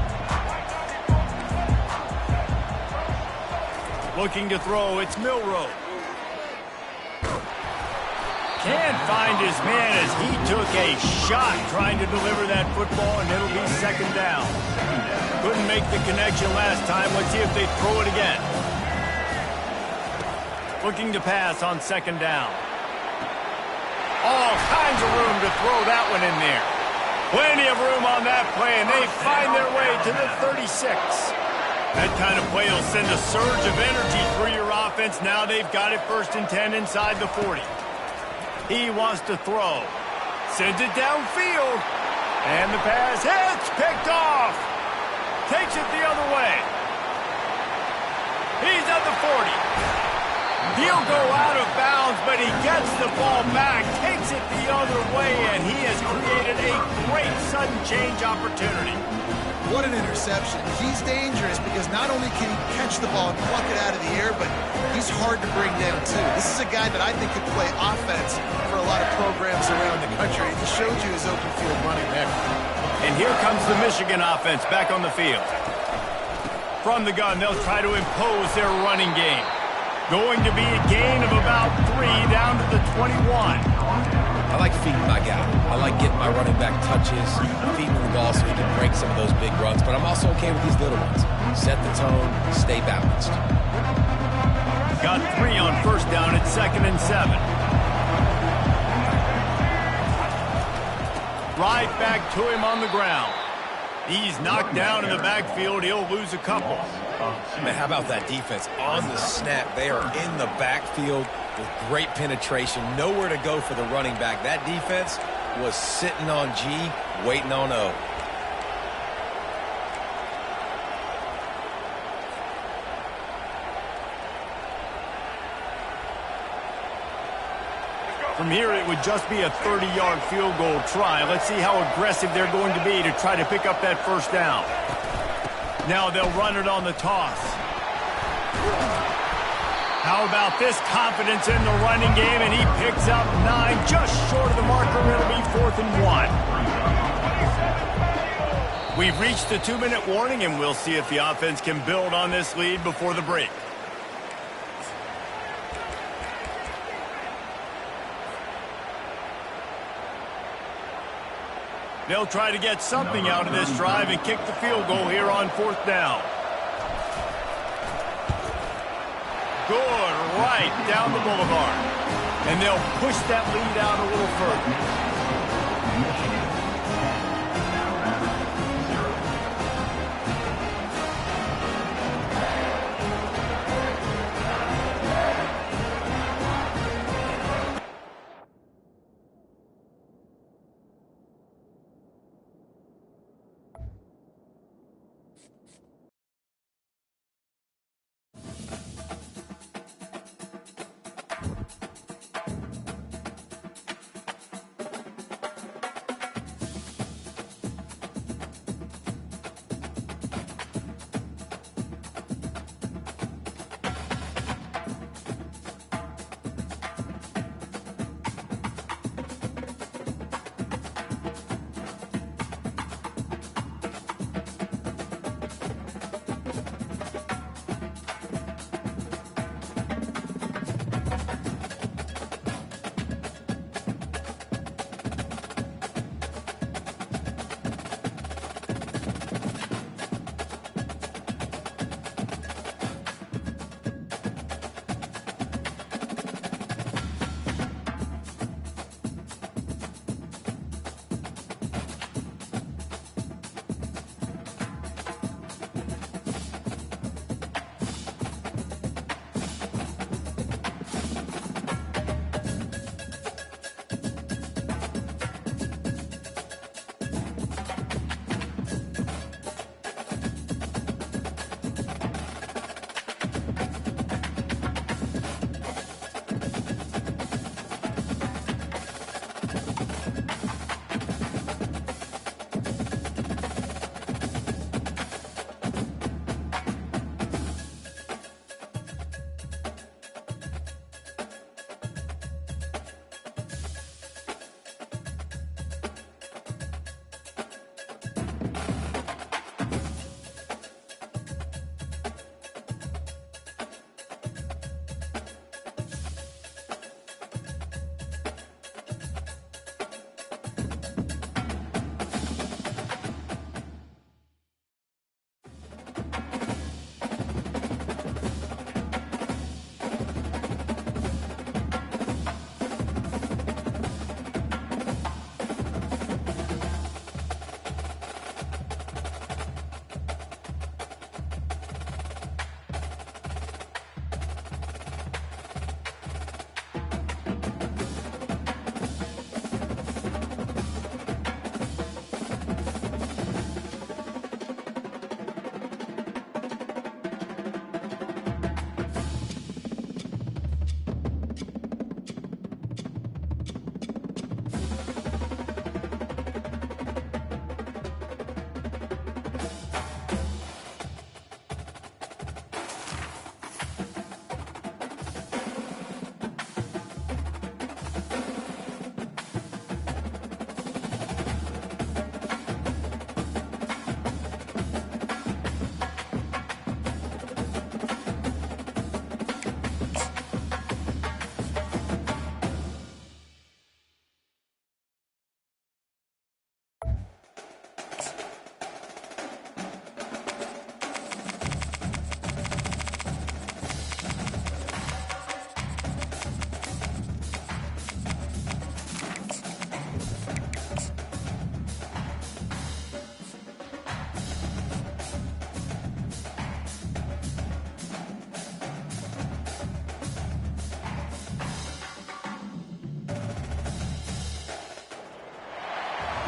Looking to throw, it's Milroe. Can't find his man as he took a shot trying to deliver that football, and it'll be 2nd down. Couldn't make the connection last time. Let's see if they throw it again. Looking to pass on 2nd down. All kinds of room to throw that one in there. Plenty of room on that play, and they find their way to the 36. That kind of play will send a surge of energy through your offense. Now they've got it 1st and 10 inside the 40. He wants to throw. Sends it downfield. And the pass hits. Picked off. Takes it the other way. He's at the 40. He'll go out of bounds, but he gets the ball back. Takes it the other way, and he has created a great sudden change opportunity. What an interception. He's dangerous because not only can he catch the ball and pluck it out of the air, but he's hard to bring down, too. This is a guy that I think could play offense for a lot of programs around the country. He showed you his open field running there. And here comes the Michigan offense back on the field. From the gun, they'll try to impose their running game. Going to be a gain of about 3 down to the 21. I like feeding my guy. I like getting my running back touches, feeding the ball so he can break some of those big runs. But I'm also okay with these little ones. Set the tone, stay balanced. Got 3 on 1st down at 2nd and 7. Right back to him on the ground. He's knocked down in the backfield. He'll lose a couple. Man, how about that defense? On the snap, they are in the backfield with great penetration. Nowhere to go for the running back. That defense was sitting on G, waiting on O. From here, it would just be a 30-yard field goal try. Let's see how aggressive they're going to be to try to pick up that 1st down. Now they'll run it on the toss. How about this confidence in the running game, and he picks up 9, just short of the marker. It'll be 4th and 1. We've reached the 2-minute warning, and we'll see if the offense can build on this lead before the break. They'll try to get something out of this drive and kick the field goal here on 4th down. Good, right down the boulevard. And they'll push that lead out a little further.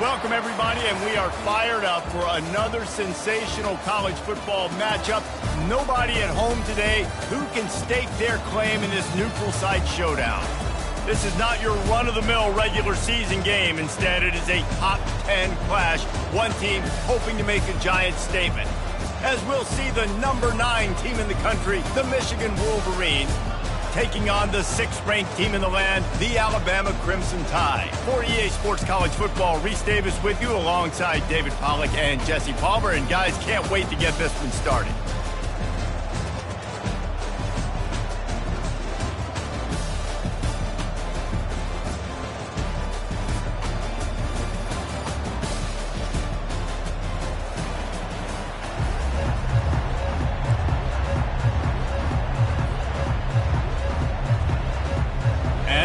Welcome, everybody, and we are fired up for another sensational college football matchup. Nobody at home today who can stake their claim in this neutral site showdown. This is not your run-of-the-mill regular season game. Instead, it is a top 10 clash, one team hoping to make a giant statement. As we'll see the number 9 team in the country, the Michigan Wolverines, taking on the 6th-ranked team in the land, the Alabama Crimson Tide. For EA Sports College Football, Reese Davis with you alongside David Pollack and Jesse Palmer. And guys, can't wait to get this one started.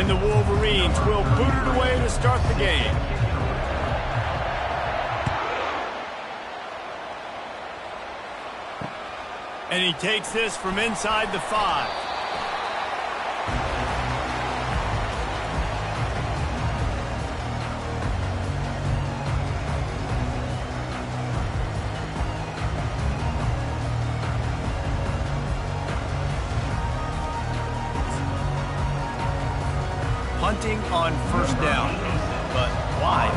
And the Wolverines will boot it away to start the game. And he takes this from inside the 5. Hunting on first down, but why?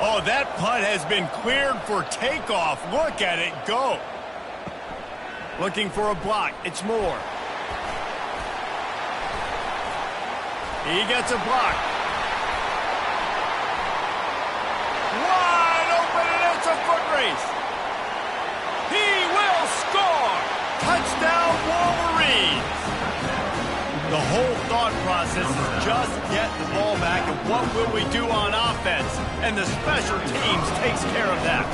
Oh, that punt has been cleared for takeoff. Look at it go. Looking for a block. It's Moore. He gets a block. Wide open, and it's a foot race. He will score. Touchdown, Wolverines! The whole thought process is just get the ball back, and what will we do on offense? And the special teams takes care of that.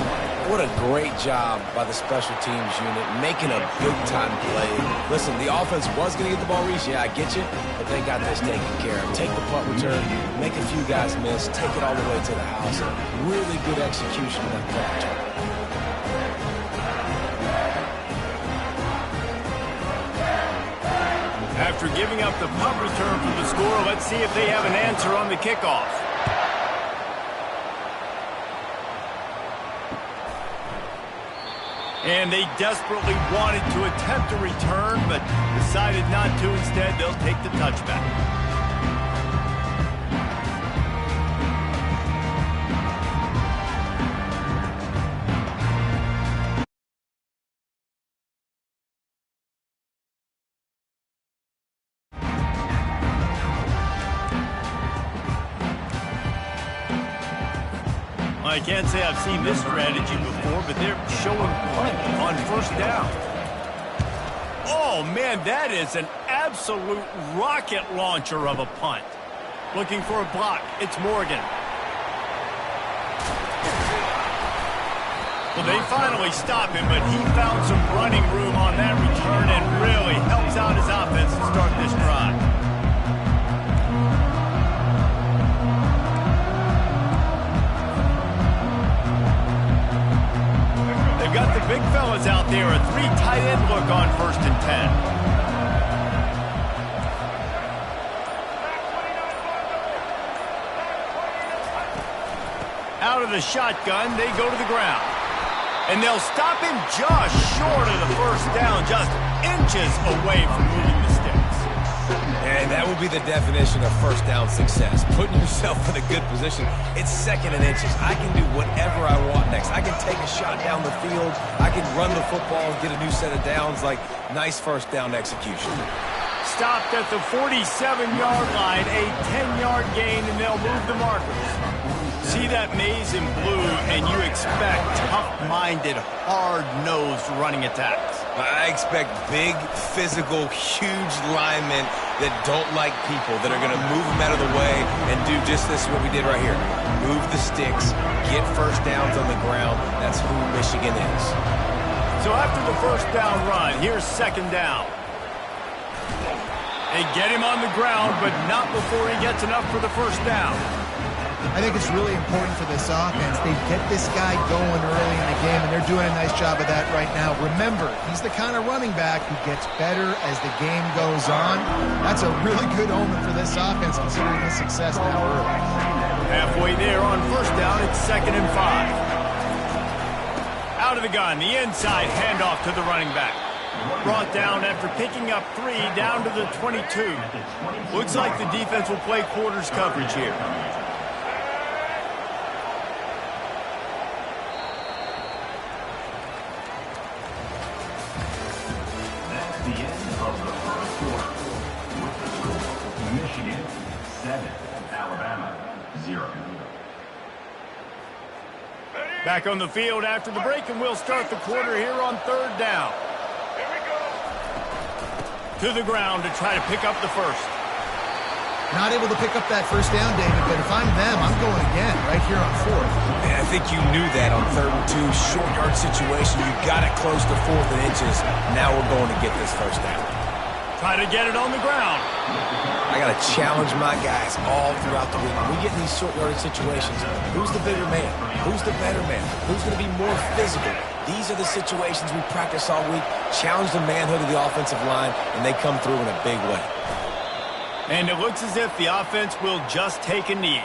What a great job by the special teams unit, making a big-time play. Listen, the offense was going to get the ball reached. Yeah, I get you, but they got this taken care of. Take the punt return, make a few guys miss, take it all the way to the house. Really good execution of that punt return. After giving up the punt return for the score, let's see if they have an answer on the kickoff. And they desperately wanted to attempt a return, but decided not to. Instead, they'll take the touchback. I can't say I've seen this strategy before, but they're showing punt on first down. Oh, man, that is an absolute rocket launcher of a punt. Looking for a block. It's Morgan. Well, they finally stop him, but he found some running room on that return and really helps out his offense to start this drive. Got the big fellas out there, a 3 tight end look on 1st and 10. Out of the shotgun, they go to the ground. And they'll stop him just short of the first down, just inches away from moving the sticks. And that would be the definition of first down success. Putting yourself in a good position. It's 2nd and inches. I can do whatever I want next. I can take a shot down the field. I can run the football and get a new set of downs. Like, nice first down execution. Stopped at the 47-yard line, a 10-yard gain, and they'll move the markers. See that maze in blue, and you expect tough-minded, hard-nosed running attacks. I expect big, physical, huge linemen that don't like people, that are going to move them out of the way and do just this, what we did right here. Move the sticks, get first downs on the ground. That's who Michigan is. So after the first down run, here's 2nd down. They get him on the ground, but not before he gets enough for the first down. I think it's really important for this offense. They get this guy going early in the game, and they're doing a nice job of that right now. Remember, he's the kind of running back who gets better as the game goes on. That's a really good omen for this offense, considering the success now early. Halfway there on first down, it's 2nd and 5. Out of the gun, the inside handoff to the running back. Brought down after picking up 3 down to the 22. Looks like the defense will play quarters coverage here. The end of the first quarter. With the score, Michigan 7, Alabama 0. Back on the field after the break, and we'll start the quarter here on 3rd down. Here we go. To the ground to try to pick up the first. Not able to pick up that first down, David, but if I'm them, I'm going again right here on 4th. And I think you knew that on 3rd and 2, short yard situation. You got it close to 4th and inches. Now we're going to get this first down. Try to get it on the ground. I got to challenge my guys all throughout the week. When we get in these short yardage situations, who's the bigger man? Who's the better man? Who's going to be more physical? These are the situations we practice all week. Challenge the manhood of the offensive line, and they come through in a big way. And it looks as if the offense will just take a knee.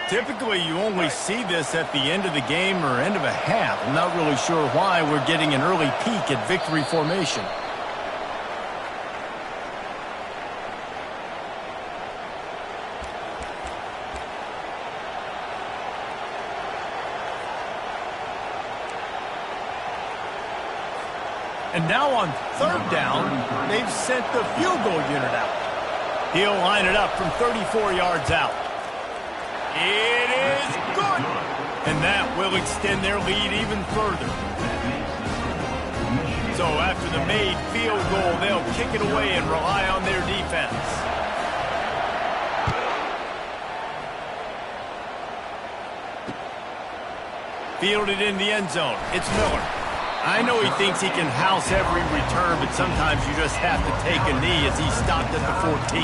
Typically, you only see this at the end of the game or end of a half. I'm not really sure why we're getting an early peek at victory formation. And now on 3rd down, they've sent the field goal unit out. He'll line it up from 34 yards out. It is good. And that will extend their lead even further. So after the made field goal, they'll kick it away and rely on their defense. Fielded in the end zone. It's Miller. I know he thinks he can house every return, but sometimes you just have to take a knee as he stopped at the 14.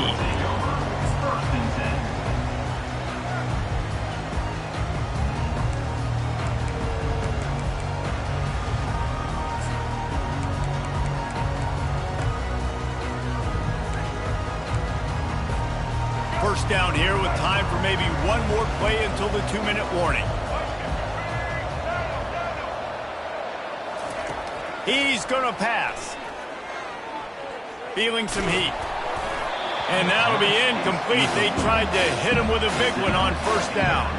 First down here with time for maybe one more play until the 2-minute warning. He's going to pass. Feeling some heat. And that'll be incomplete. They tried to hit him with a big one on 1st down.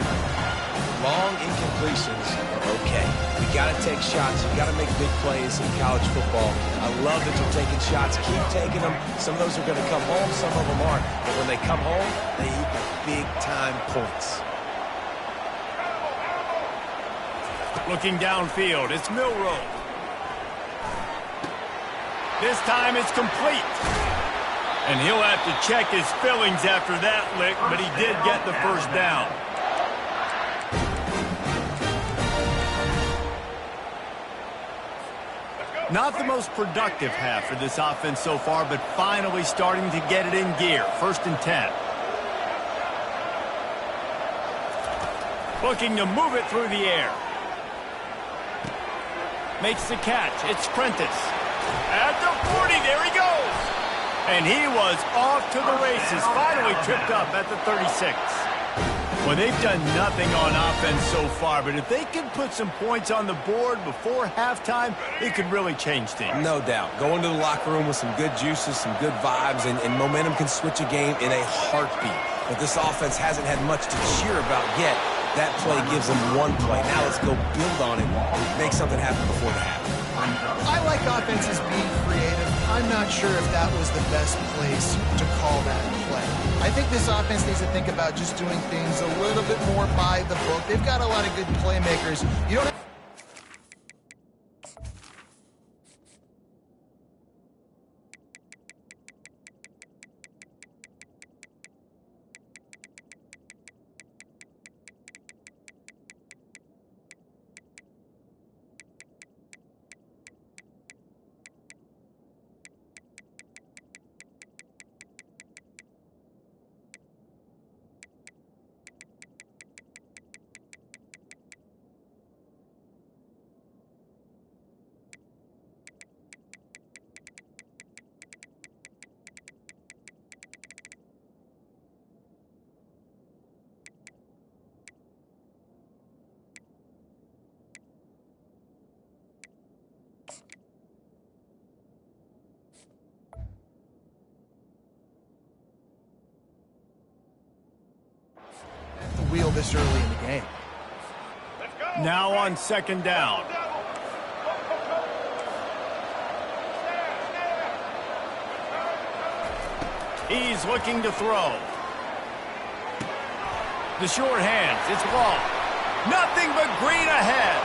Long incompletions are okay. You got to take shots. You got to make big plays in college football. I love that you're taking shots. Keep taking them. Some of those are going to come home. Some of them aren't. But when they come home, they equal big-time points. Looking downfield, it's Milroe. This time it's complete. And he'll have to check his fillings after that lick, but he did get the first down. Not the most productive half for this offense so far, but finally starting to get it in gear. 1st and 10. Looking to move it through the air. Makes the catch. It's Prentice. At the 40, there he goes. And he was off to the races. Finally tripped up at the 36. Well, they've done nothing on offense so far, but if they can put some points on the board before halftime, it could really change things. No doubt. Go into the locker room with some good juices, some good vibes, and momentum can switch a game in a heartbeat. But this offense hasn't had much to cheer about yet. That play gives them one play. Now let's go build on it and make something happen before the half. I like offenses being creative. I'm not sure if that was the best place to call that play. I think this offense needs to think about just doing things a little bit more by the book. They've got a lot of good playmakers. You don't have the wheel this early in the game. Now on 2nd down. He's looking to throw. The short hands, it's long. Nothing but green ahead.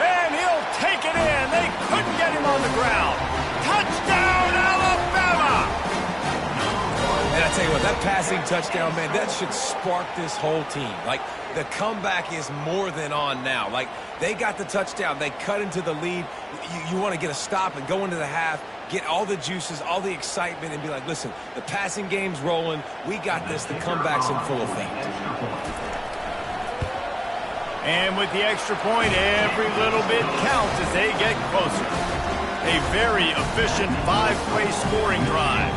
And he'll take it in. They couldn't get him on the ground. Touchdown, Alabama! tell you what, that passing touchdown, man, that should spark this whole team. Like, the comeback is more than on now. Like, they got the touchdown. They cut into the lead. You want to get a stop and go into the half, get all the juices, all the excitement, and be like, listen, the passing game's rolling. We got this. The comeback's in full effect. And with the extra point, every little bit counts as they get closer. A very efficient 5-play scoring drive.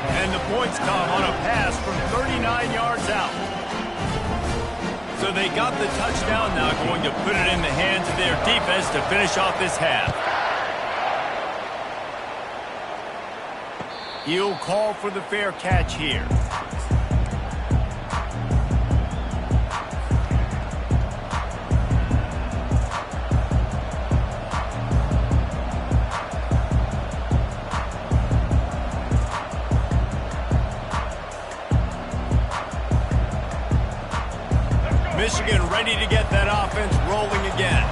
And the points come on a pass from 39 yards out. So they got the touchdown, now going to put it in the hands of their defense to finish off this half. He'll call for the fair catch here. Michigan ready to get that offense rolling again.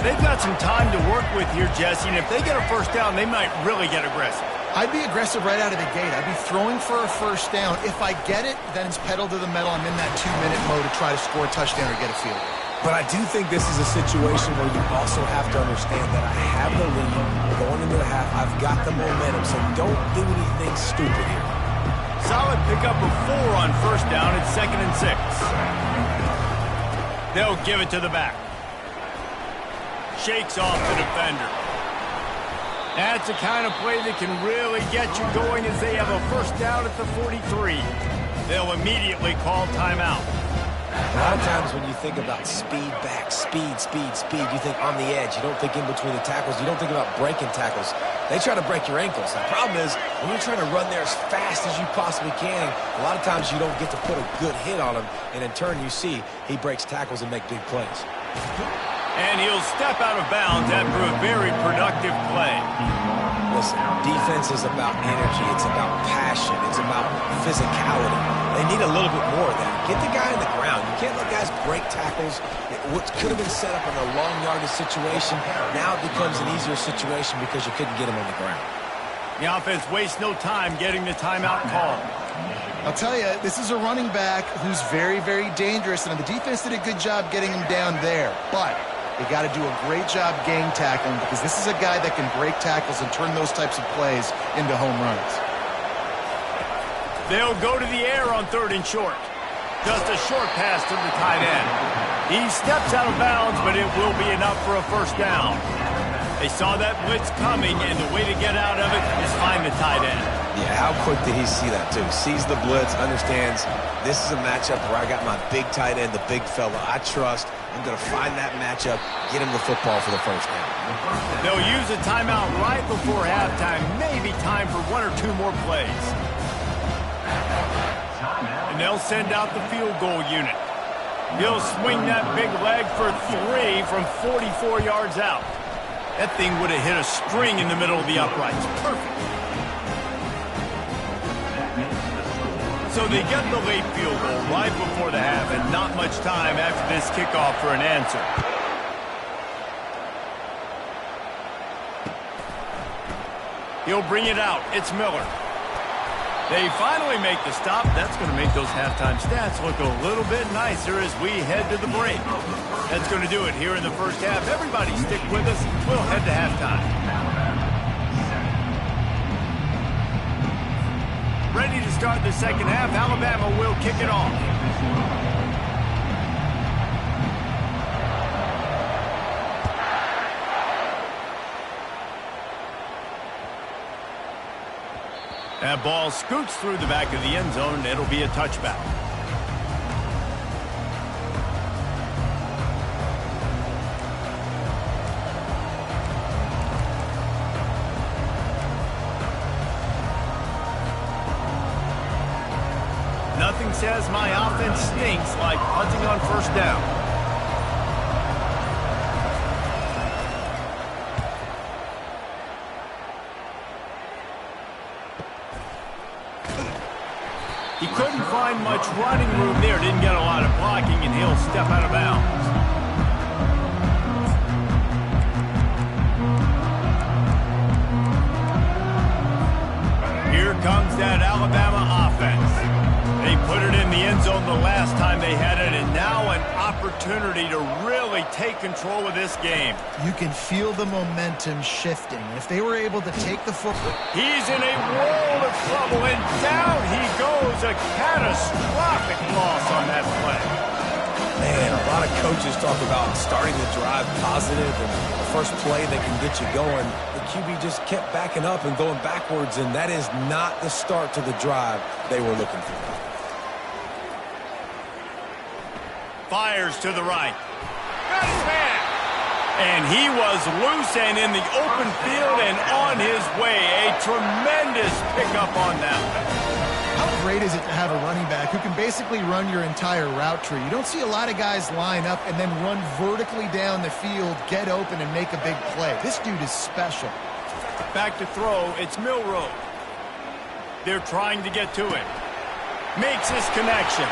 They've got some time to work with here, Jesse, and if they get a first down, they might really get aggressive. I'd be aggressive right out of the gate. I'd be throwing for a first down. If I get it, then it's pedal to the metal. I'm in that 2-minute mode to try to score a touchdown or get a field. But I do think this is a situation where you also have to understand that I have the lead going into the half. I've got the momentum, so don't do anything stupid here. Solid pickup of 4 on first down. It's 2nd and 6. They'll give it to the back. Shakes off the defender. That's the kind of play that can really get you going as they have a first down at the 43. They'll immediately call timeout. A lot of times when you think about speed back, speed, you think on the edge. You don't think in between the tackles. You don't think about breaking tackles. They try to break your ankles. The problem is when you're trying to run there as fast as you possibly can, a lot of times you don't get to put a good hit on him, and in turn you see he breaks tackles and make big plays. And he'll step out of bounds after a very productive play. Listen, defense is about energy. It's about passion. It's about physicality. They need a little bit more of that. Get the guy on the ground. You can't let guys break tackles. What could have been set up in a long yardage situation, now it becomes an easier situation because you couldn't get him on the ground. The offense wastes no time getting the timeout call. I'll tell you, this is a running back who's very, very dangerous, and the defense did a good job getting him down there. But they got to do a great job gang tackling because this is a guy that can break tackles and turn those types of plays into home runs. They'll go to the air on 3rd and short. Just a short pass to the tight end. He steps out of bounds, but it will be enough for a first down. They saw that blitz coming, and the way to get out of it is find the tight end. Yeah, how quick did he see that, too? Sees the blitz, understands this is a matchup where I got my big tight end, the big fella I trust. I'm going to find that matchup, get him the football for the first down. They'll use a timeout right before halftime. Maybe time for 1 or 2 more plays. And they'll send out the field goal unit. He'll swing that big leg for 3 from 44 yards out. That thing would have hit a string in the middle of the uprights. Perfect. So they get the late field goal right before the half, and not much time after this kickoff for an answer. He'll bring it out. It's Miller. They finally make the stop. That's going to make those halftime stats look a little bit nicer as we head to the break. That's going to do it here in the first half. Everybody stick with us. We'll head to halftime. Ready to start the second half. Alabama will kick it off. That ball scoots through the back of the end zone, and it'll be a touchback. Nothing says my offense stinks like punting on first down. He couldn't find much running room there. Didn't get a lot of blocking, and he'll step out of bounds. Here comes that Alabama offense. put it in the end zone the last time they had it, and now an opportunity to really take control of this game. You can feel the momentum shifting. If they were able to take the football... He's in a world of trouble, and down he goes. A catastrophic loss on that play. Man, a lot of coaches talk about starting the drive positive and the first play that can get you going. The QB just kept backing up and going backwards, and that is not the start to the drive they were looking for. Fires to the right. Got his man. And he was loose and in the open field and on his way. A tremendous pickup on that one. How great is it to have a running back who can basically run your entire route tree? You don't see a lot of guys line up and then run vertically down the field, get open, and make a big play. This dude is special. Back to throw, it's Milroe. They're trying to get to it. Makes his connection.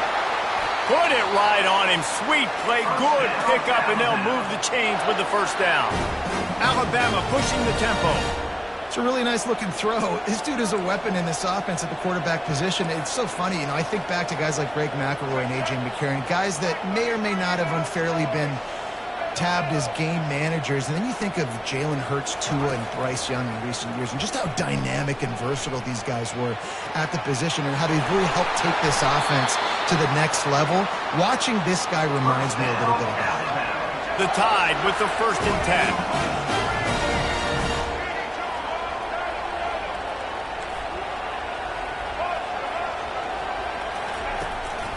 Put it right on him. Sweet play, good pickup, and they'll move the chains with the first down. Alabama pushing the tempo. It's a really nice-looking throw. This dude is a weapon in this offense at the quarterback position. It's so funny, you know, I think back to guys like Greg McElroy and A.J. McCarron, guys that may or may not have unfairly been tabbed as game managers. And then you think of Jalen Hurts, Tua, and Bryce Young in recent years, and just how dynamic and versatile these guys were at the position and how they really helped take this offense to the next level. Watching this guy reminds me a little bit of that. The Tide with the 1st and 10.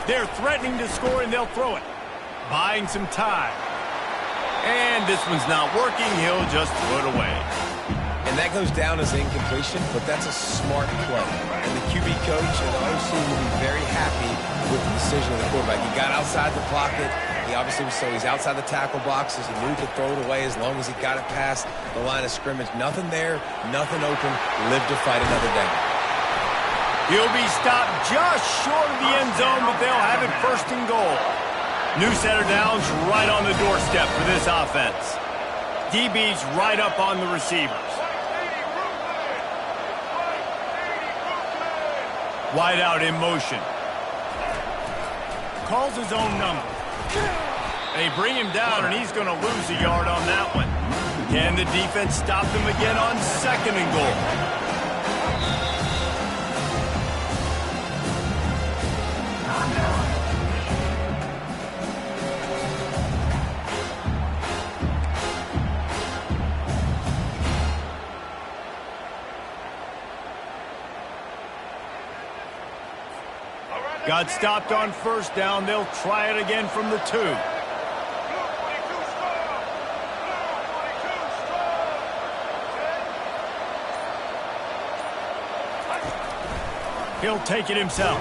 They're threatening to score, and they'll throw it. Buying some time. And this one's not working. He'll just throw it away. And that goes down as an incompletion, but that's a smart play. And the QB coach and the OC will be very happy with the decision of the quarterback. He got outside the pocket. He obviously was, so he's outside the tackle boxes. He knew to throw it away as long as he got it past the line of scrimmage. Nothing there, nothing open. Live to fight another day. He'll be stopped just short of the end zone, but they'll have it 1st and goal. New set of downs right on the doorstep for this offense. DB's right up on the receivers. Wide out in motion. Calls his own number. They bring him down, and he's going to lose a yard on that one. Can the defense stop them again on 2nd and goal? Got stopped on 1st down. They'll try it again from the 2. He'll take it himself.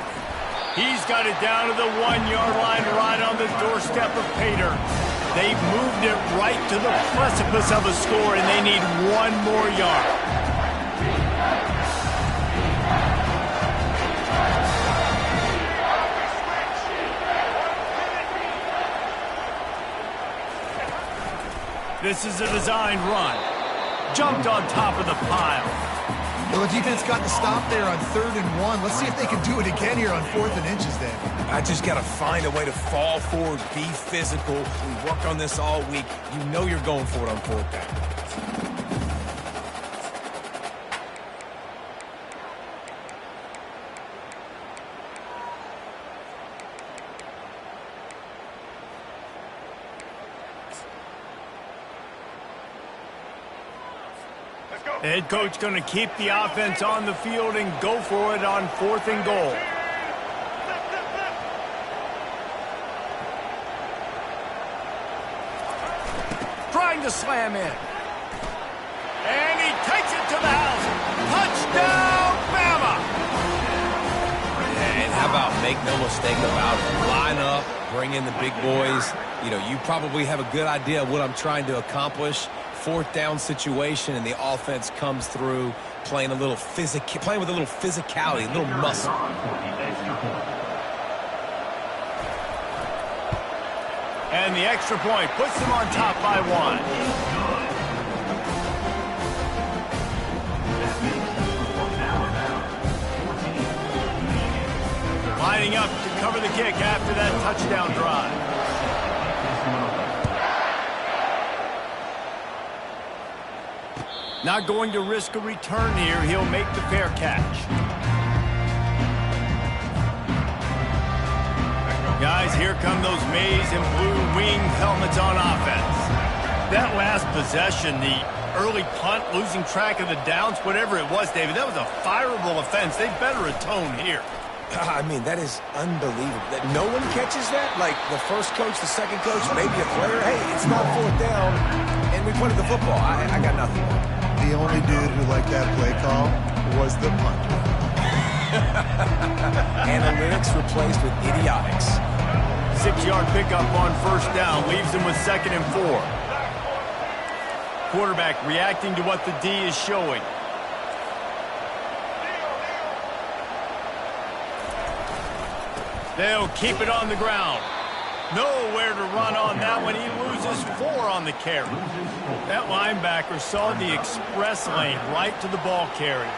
He's got it down to the 1-yard line right on the doorstep of Pater. They've moved it right to the precipice of a score, and they need 1 more yard. This is a designed run. Jumped on top of the pile. Well, the defense got the stop there on 3rd and 1. Let's see if they can do it again here on 4th and inches then. I just got to find a way to fall forward, be physical. We worked on this all week. You know you're going for it on 4th down. Head coach going to keep the offense on the field and go for it on 4th and goal. Trying to slam in. And he takes it to the house. Touchdown, Bama! And how about make no mistake about it? Line up, bring in the big boys. You know, you probably have a good idea of what I'm trying to accomplish. 4th down situation, and the offense comes through playing with a little physicality, a little muscle. And the extra point puts them on top by 1. Line lining up to cover the kick after that touchdown drive. Not going to risk a return here. He'll make the fair catch. Guys, here come those maize and blue wing helmets on offense. That last possession, the early punt, losing track of the downs, whatever it was, David, that was a fireable offense. They better atone here. I mean, that is unbelievable. That no one catches that? Like the first coach, the second coach, maybe a player. Hey, it's not fourth down, and we punted the football. I got nothing. The only dude who liked that play call was the punter. Analytics replaced with idiotics. 6-yard pickup on first down leaves him with 2nd and 4. Quarterback reacting to what the D is showing. They'll keep it on the ground. Nowhere to run on that one. He loses 4 on the carry. That linebacker saw the express lane right to the ball carrier.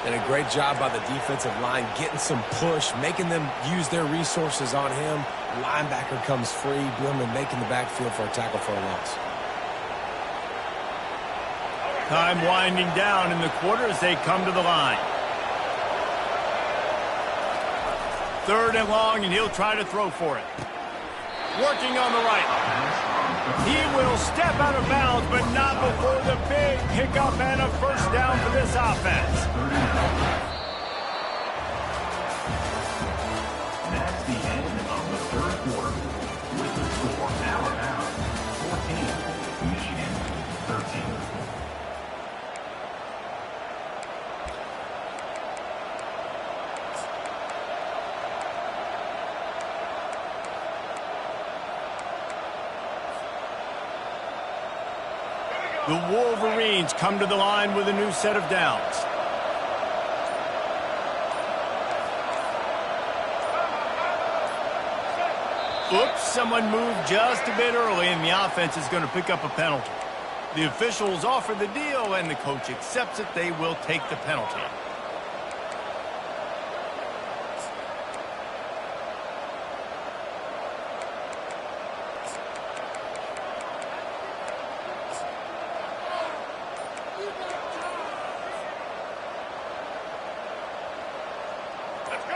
And a great job by the defensive line getting some push, making them use their resources on him. Linebacker comes free, Billman making the backfield for a tackle for a loss. Time winding down in the quarter as they come to the line. 3rd and long, and he'll try to throw for it. Working on the right. He will step out of bounds, but not before the big pickup and a first down for this offense. That's the end of the 3rd quarter. With the score Alabama 14, Michigan 13. The Wolverines come to the line with a new set of downs. Oops, someone moved just a bit early, and the offense is going to pick up a penalty. The officials offer the deal, and the coach accepts it. They will take the penalty.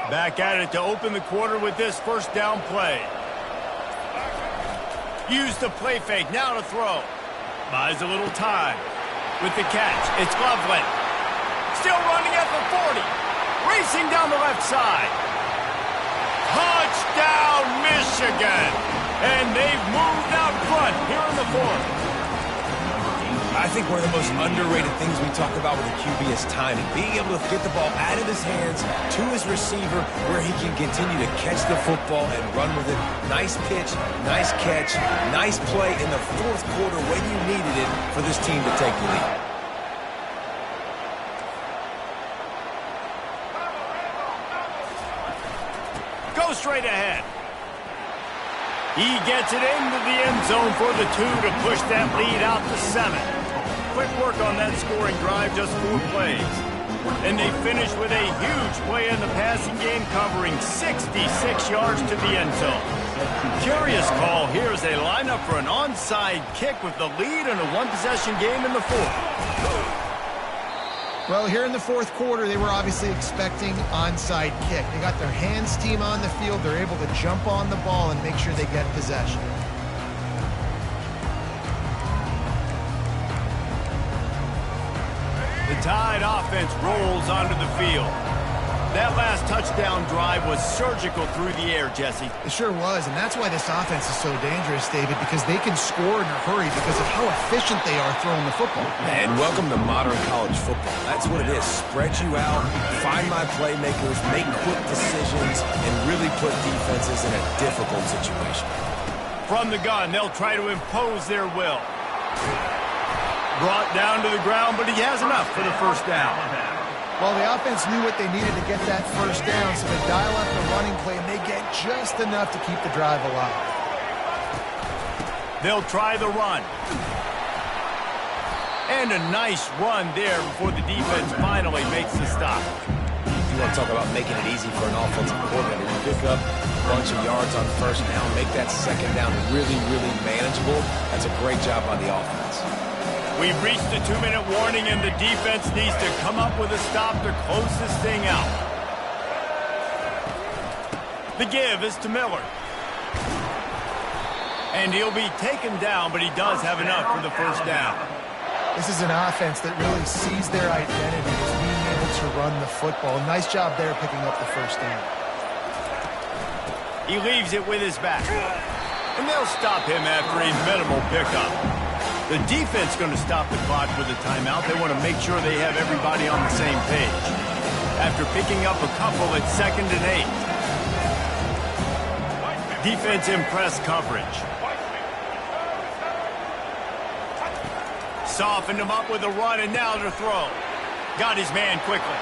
Back at it to open the quarter with this first down play. Use the play fake, now to throw. Buys a little time. With the catch, it's Loveland. Still running at the 40. Racing down the left side. Touchdown, Michigan! And they've moved out front here in the 4th. I think one of the most underrated things we talk about with a QB is timing. Being able to get the ball out of his hands to his receiver where he can continue to catch the football and run with it. Nice pitch, nice catch, nice play in the 4th quarter when you needed it for this team to take the lead. Go straight ahead. He gets it into the end zone for the 2 to push that lead out to 7. Quick work on that scoring drive, just 4 plays. And they finish with a huge play in the passing game, covering 66 yards to the end zone. Curious call here as they line up for an onside kick with the lead in a 1-possession game in the 4th. Well, here in the 4th quarter, they were obviously expecting onside kick. They got their hands team on the field. They're able to jump on the ball and make sure they get possession. The Tide offense rolls onto the field. That last touchdown drive was surgical through the air, Jesse. It sure was, and that's why this offense is so dangerous, David, because they can score in a hurry because of how efficient they are throwing the football. And welcome to modern college football. That's what it is. Spread you out, find my playmakers, make quick decisions, and really put defenses in a difficult situation. From the gun, they'll try to impose their will. Brought down to the ground, but he has enough for the first down. Well, the offense knew what they needed to get that first down, so they dial up the running play, and they get just enough to keep the drive alive. They'll try the run. And a nice run there before the defense finally makes the stop. You want to talk about making it easy for an offensive coordinator. You pick up a bunch of yards on first down, make that second down really, really manageable. That's a great job by the offense. We've reached the 2-minute warning, and the defense needs to come up with a stop to close this thing out. The give is to Miller. And he'll be taken down, but he does have enough for the first down. This is an offense that really sees their identity as being able to run the football. Nice job there picking up the first down. He leaves it with his back. And they'll stop him after a minimal pickup. The defense going to stop the clock with a timeout. They want to make sure they have everybody on the same page. After picking up a couple at 2nd and 8. Defense in press coverage. Softened him up with a run, and now to throw. Got his man quickly.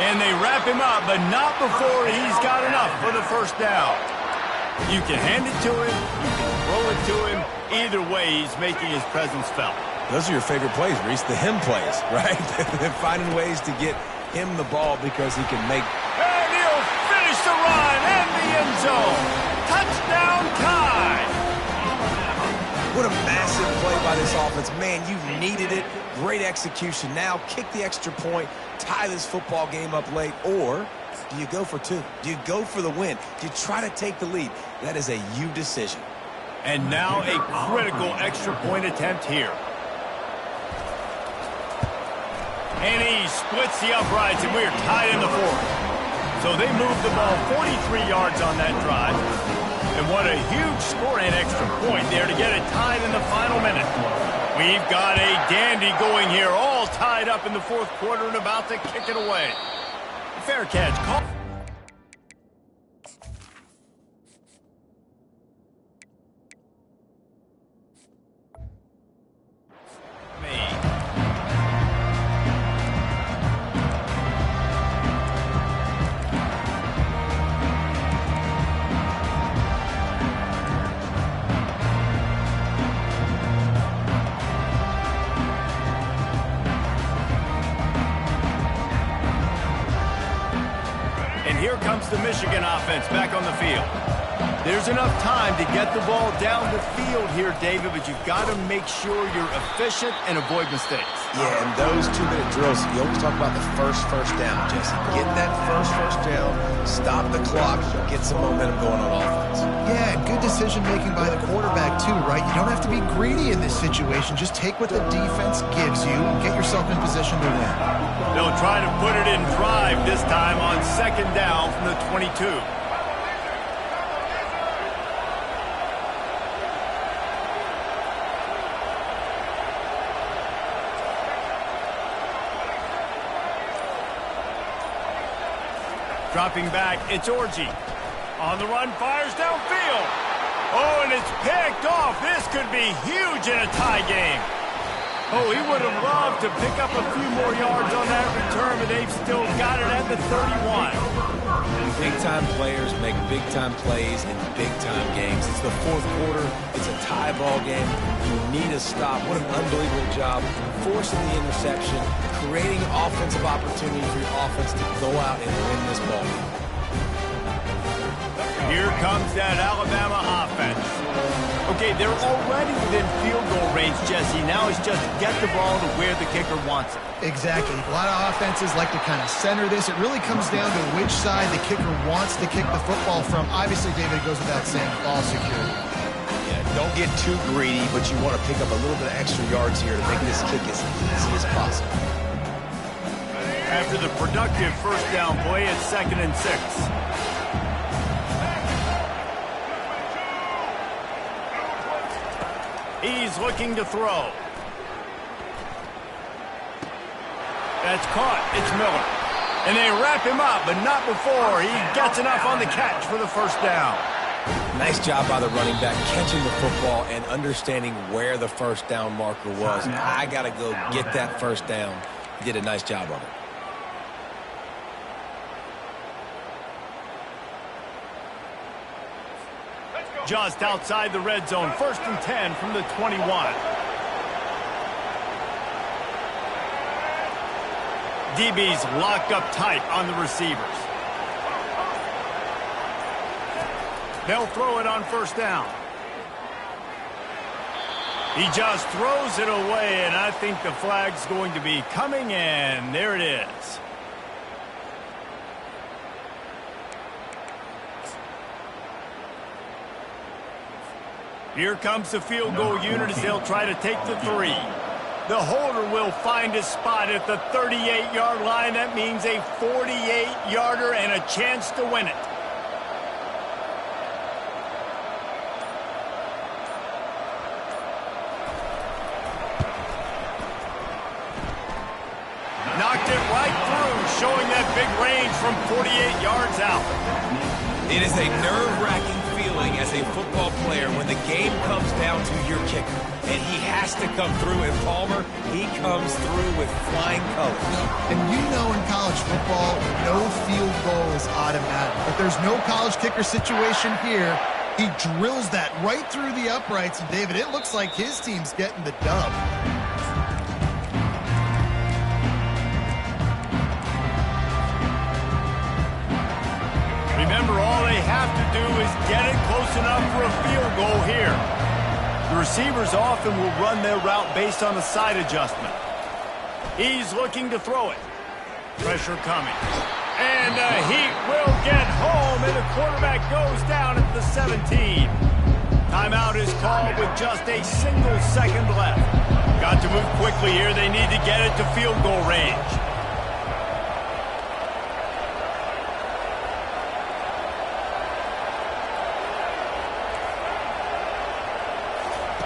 And they wrap him up, but not before he's got enough for the first down. You can hand it to him, you can throw it to him. Either way, he's making his presence felt. Those are your favorite plays, Reese, the him plays, right? They're finding ways to get him the ball because he can make... And he'll finish the run and the end zone. Touchdown time. What a massive play by this offense. Man, you needed it. Great execution. Now kick the extra point, tie this football game up late, or do you go for 2? Do you go for the win? Do you try to take the lead? That is a you decision. And now a critical extra point attempt here. And he splits the uprights, and we're tied in the 4th. So they moved the ball 43 yards on that drive. And what a huge score and extra point there to get it tied in the final minute. We've got a dandy going here, all tied up in the 4th quarter and about to kick it away. Fair catch. Call. Here comes the Michigan offense back on the field. There's enough time to get the ball down the field here, David, but you've got to make sure you're efficient and avoid mistakes. Yeah, and those 2-minute drills, you always talk about the first down, Jesse. Get that first down, stop the clock, get some momentum going on offense. Yeah, and good decision-making by the quarterback, too, right? You don't have to be greedy in this situation. Just take what the defense gives you and get yourself in position to win. They'll try to put it in drive this time on 2nd down from the 22. Dropping back, it's Orji. On the run, fires downfield. Oh, and it's picked off. This could be huge in a tie game. Oh, he would have loved to pick up a few more yards on that return, but they've still got it at the 31. Big-time players make big-time plays in big-time games. It's the 4th quarter. It's a tie ball game. You need a stop. What an unbelievable job forcing the interception, creating offensive opportunity for your offense to go out and win this ball game. Here comes that Alabama offense. Okay, they're already within field goal range, Jesse. Now it's just get the ball to where the kicker wants it. Exactly. A lot of offenses like to kind of center this. It really comes down to which side the kicker wants to kick the football from. Obviously, David, it goes without saying, ball security. Yeah, don't get too greedy, but you want to pick up a little bit of extra yards here to make this kick as easy as possible. After the productive first down play, it's 2nd and 6. He's looking to throw. That's caught. It's Miller. And they wrap him up, but not before he gets enough on the catch for the first down. Nice job by the running back, catching the football and understanding where the first down marker was. I got to go get that first down. He did a nice job of it. Just outside the red zone, 1st and 10 from the 21. DB's locked up tight on the receivers. They'll throw it on first down. He just throws it away, and I think the flag's going to be coming, and there it is. Here comes the field goal unit as they'll try to take the 3. The holder will find a spot at the 38-yard line. That means a 48-yarder and a chance to win it. Knocked it right through, showing that big range from 48 yards out. It is a nerve-wracking feeling as a football player when the game comes down to your kicker. And he has to come through. And Palmer, he comes through with flying colors. And you know in college football, no field goal is automatic. But there's no college kicker situation here. He drills that right through the uprights. And, David, it looks like his team's getting the dub. Remember, all they have to do is get it close enough for a field goal here. The receivers often will run their route based on a side adjustment. He's looking to throw it. Pressure coming. And the Heat will get home, and the quarterback goes down at the 17. Timeout is called with just a single second left. Got to move quickly here. They need to get it to field goal range.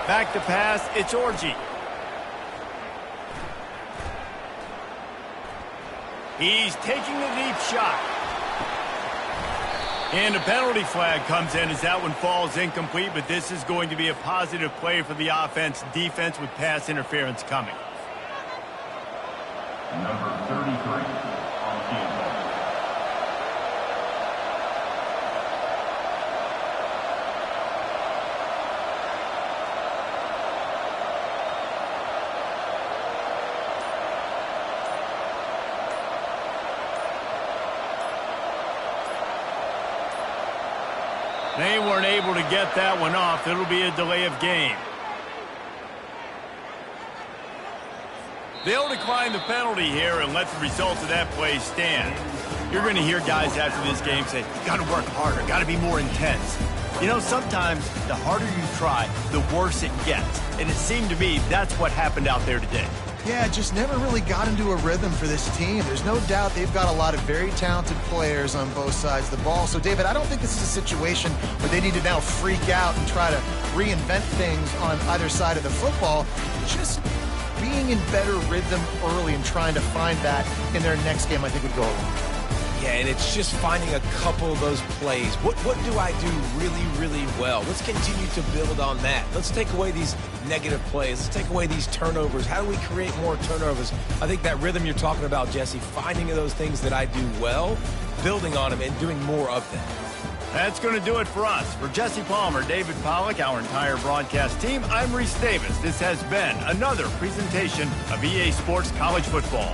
Back to pass, it's Orji. He's taking a deep shot. And a penalty flag comes in as that one falls incomplete, but this is going to be a positive play for the offense. Defense with pass interference coming. Number 33 on the field. They weren't able to get that one off. It'll be a delay of game. They'll decline the penalty here and let the result of that play stand. You're going to hear guys after this game say, got to work harder, got to be more intense. You know, sometimes the harder you try, the worse it gets. And it seemed to me that's what happened out there today. Yeah, just never really got into a rhythm for this team. There's no doubt they've got a lot of very talented players on both sides of the ball. So, David, I don't think this is a situation where they need to now freak out and try to reinvent things on either side of the football. Just being in better rhythm early and trying to find that in their next game, I think, would go a long way. Yeah, and it's just finding a couple of those plays. What do I do really, really well? Let's continue to build on that. Let's take away these negative plays. Let's take away these turnovers. How do we create more turnovers? I think that rhythm you're talking about, Jesse, finding those things that I do well, building on them, and doing more of them. That's going to do it for us. For Jesse Palmer, David Pollack, our entire broadcast team, I'm Reese Davis. This has been another presentation of EA Sports College Football.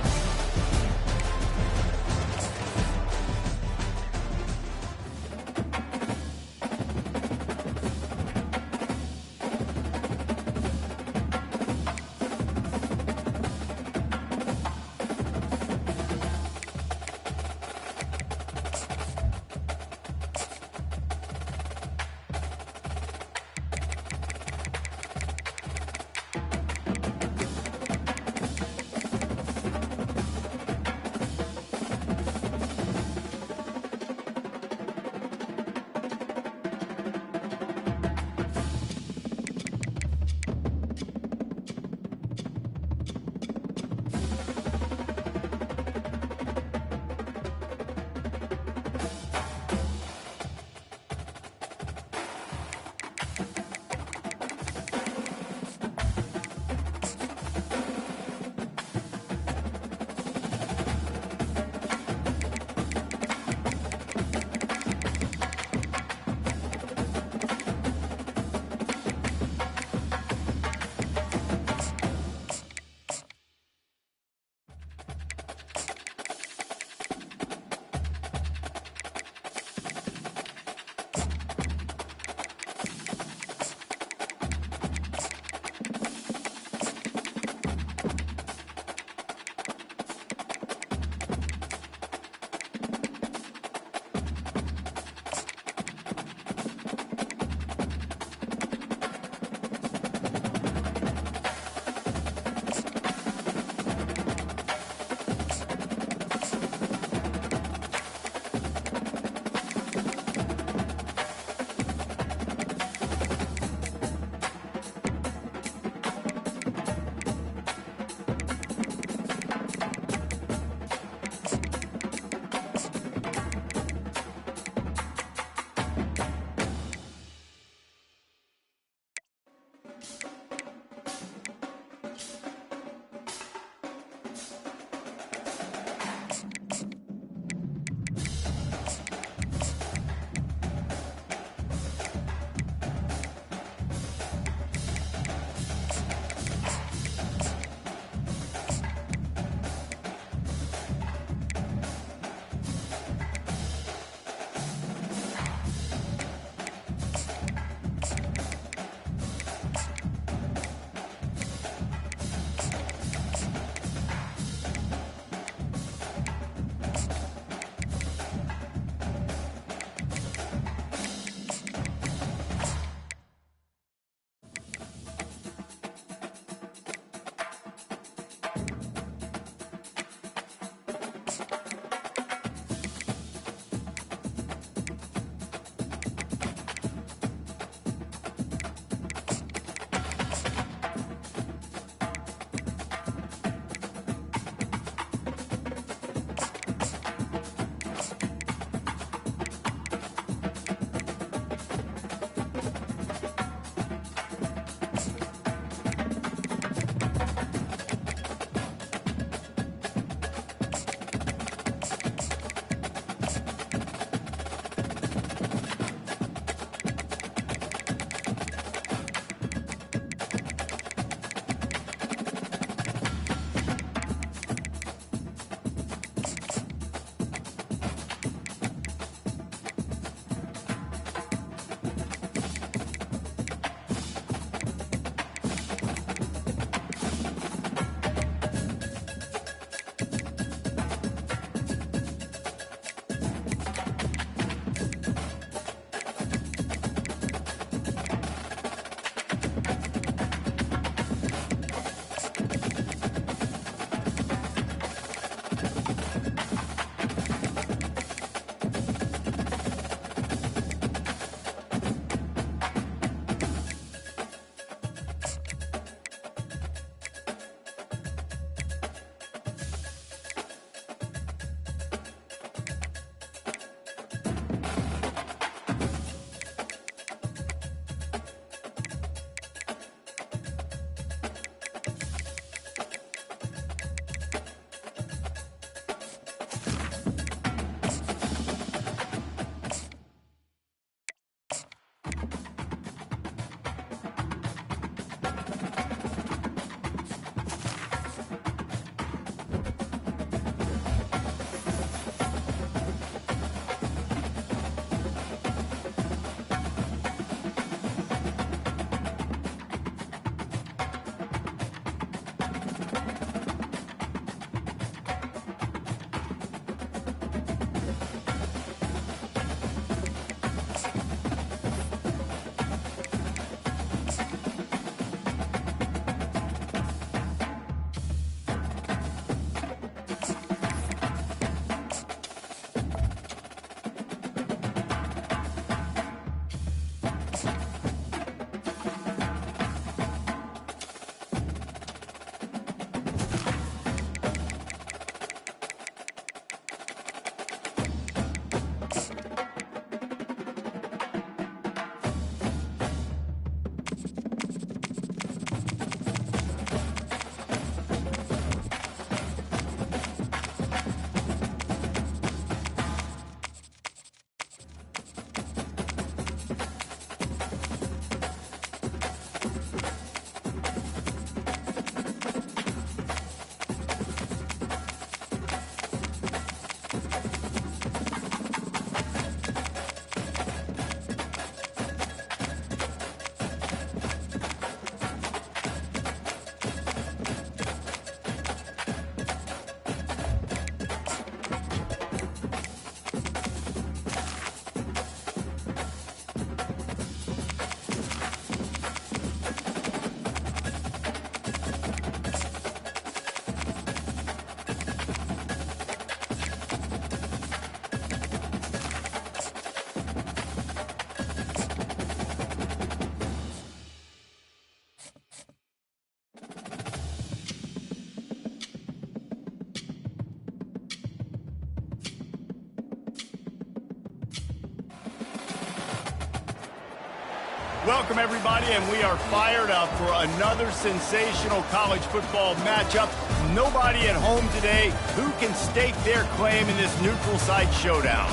Welcome, everybody, and we are fired up for another sensational college football matchup. Nobody at home today who can stake their claim in this neutral site showdown.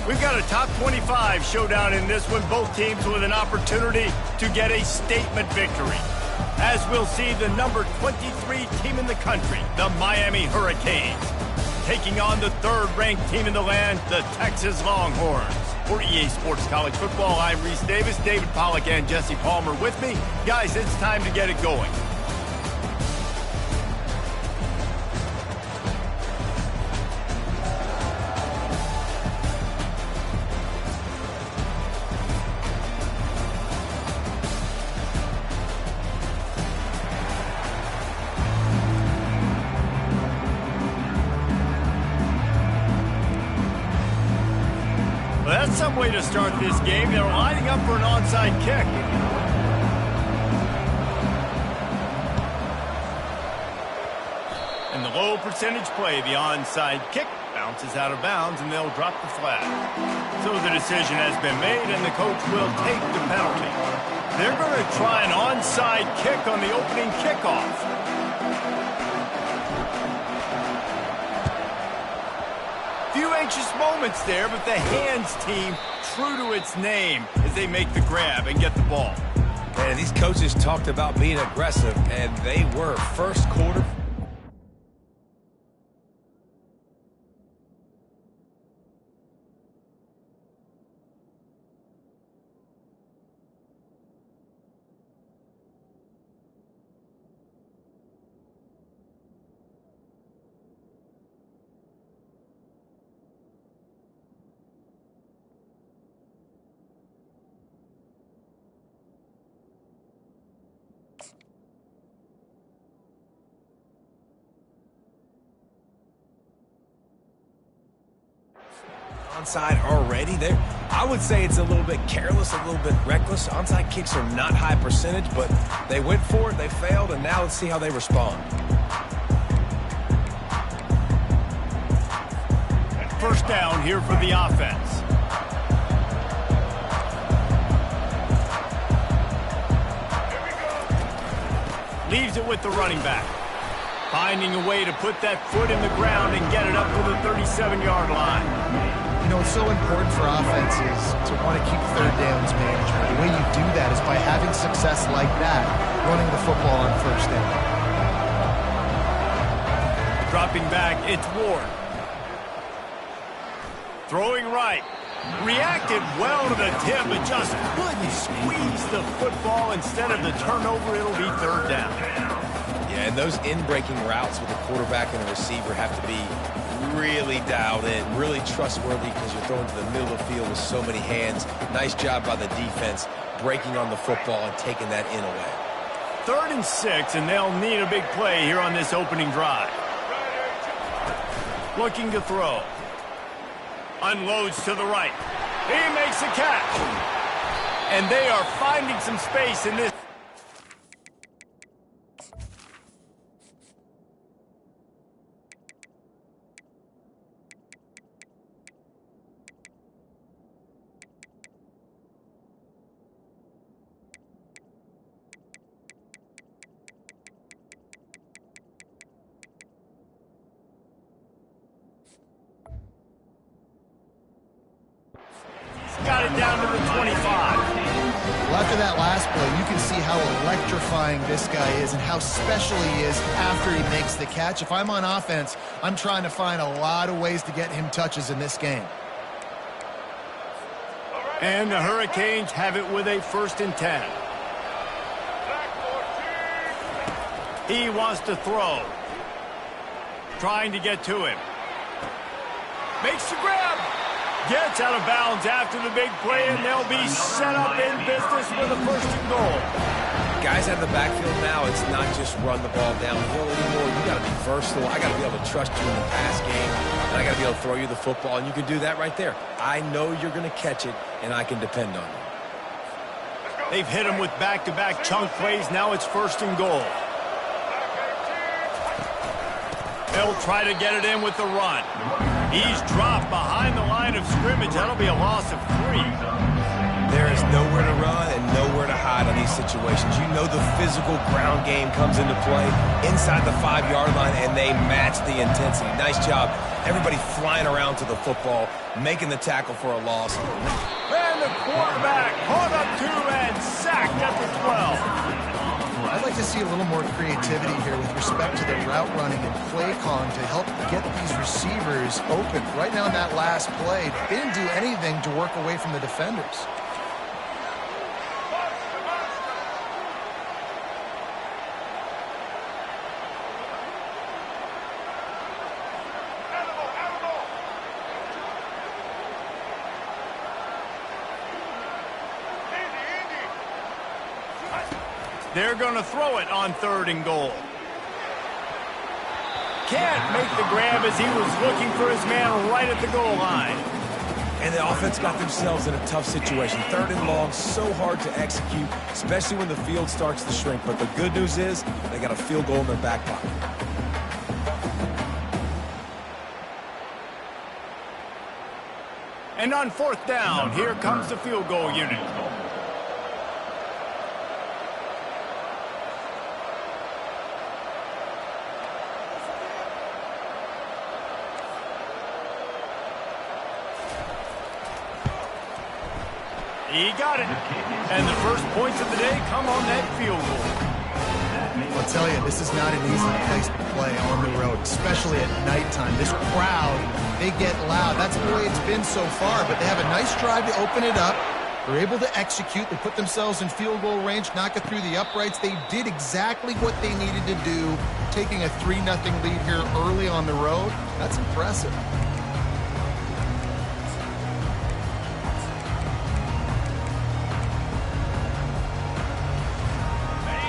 We've got a top 25 showdown in this one, both teams with an opportunity to get a statement victory. As we'll see, the number 23 team in the country, the Miami Hurricanes, taking on the third-ranked team in the land, the Texas Longhorns. For EA Sports College Football, I'm Reese Davis, David Pollack, and Jesse Palmer with me. Guys, it's time to get it going. That's some way to start this game. They're lining up for an onside kick. And the low percentage play, the onside kick, bounces out of bounds, and they'll drop the flag. So the decision has been made, and the coach will take the penalty. They're going to try an onside kick on the opening kickoff. Few anxious moments there, but the hands team true to its name as they make the grab and get the ball. And these coaches talked about being aggressive, and they were. First quarter. Onside already there. I would say it's a little bit careless, a little bit reckless. Onside kicks are not high percentage, but they went for it, they failed, and now let's see how they respond. First down here for the offense. Leaves it with the running back. Finding a way to put that foot in the ground and get it up to the 37-yard line. You know, it's so important for offenses to want to keep third downs manageable. The way you do that is by having success like that, running the football on first down. Dropping back, it's Ward. Throwing right. Reacted well to the tip, but just couldn't squeeze the football. Instead of the turnover, it'll be third down. Yeah, and those in-breaking routes with the quarterback and the receiver have to be really dialed in, really trustworthy because you're throwing to the middle of the field with so many hands. Nice job by the defense breaking on the football and taking that in away. 3rd and 6, and they'll need a big play here on this opening drive. Looking to throw. Unloads to the right. He makes a catch. And they are finding some space in this. Got it down to the 25. Well, after that last play, you can see how electrifying this guy is and how special he is after he makes the catch. If I'm on offense, I'm trying to find a lot of ways to get him touches in this game. And the Hurricanes have it with a 1st and 10. He wants to throw. Trying to get to him. Makes the grab. Gets out of bounds after the big play, and they'll be set up in business with a 1st and goal. Guys out of the backfield now, it's not just run the ball downhill anymore. You got to be versatile. I got to be able to trust you in the pass game, and I got to be able to throw you the football, and you can do that right there. I know you're going to catch it, and I can depend on you. They've hit him with back-to-back chunk plays. Now it's 1st and goal. They'll try to get it in with the run. He's dropped behind the line of scrimmage. That'll be a loss of 3. There is nowhere to run and nowhere to situations. You know the physical ground game comes into play inside the 5-yard line, and they match the intensity. Nice job. Everybody flying around to the football, making the tackle for a loss. And the quarterback caught up to and sacked at the 12. I'd like to see a little more creativity here with respect to the route running and play calling to help get these receivers open. Right now in that last play, they didn't do anything to work away from the defenders. They're going to throw it on 3rd and goal. Can't make the grab as he was looking for his man right at the goal line. And the offense got themselves in a tough situation. 3rd and long, so hard to execute, especially when the field starts to shrink. But the good news is they got a field goal in their back pocket. And on 4th down, here comes the field goal unit. He got it. And the first points of the day come on that field goal. I'll tell you, this is not an easy place to play on the road, especially at nighttime. This crowd, they get loud. That's the way it's been so far, but they have a nice drive to open it up. They're able to execute. They put themselves in field goal range, knock it through the uprights. They did exactly what they needed to do, taking a 3-0 lead here early on the road. That's impressive.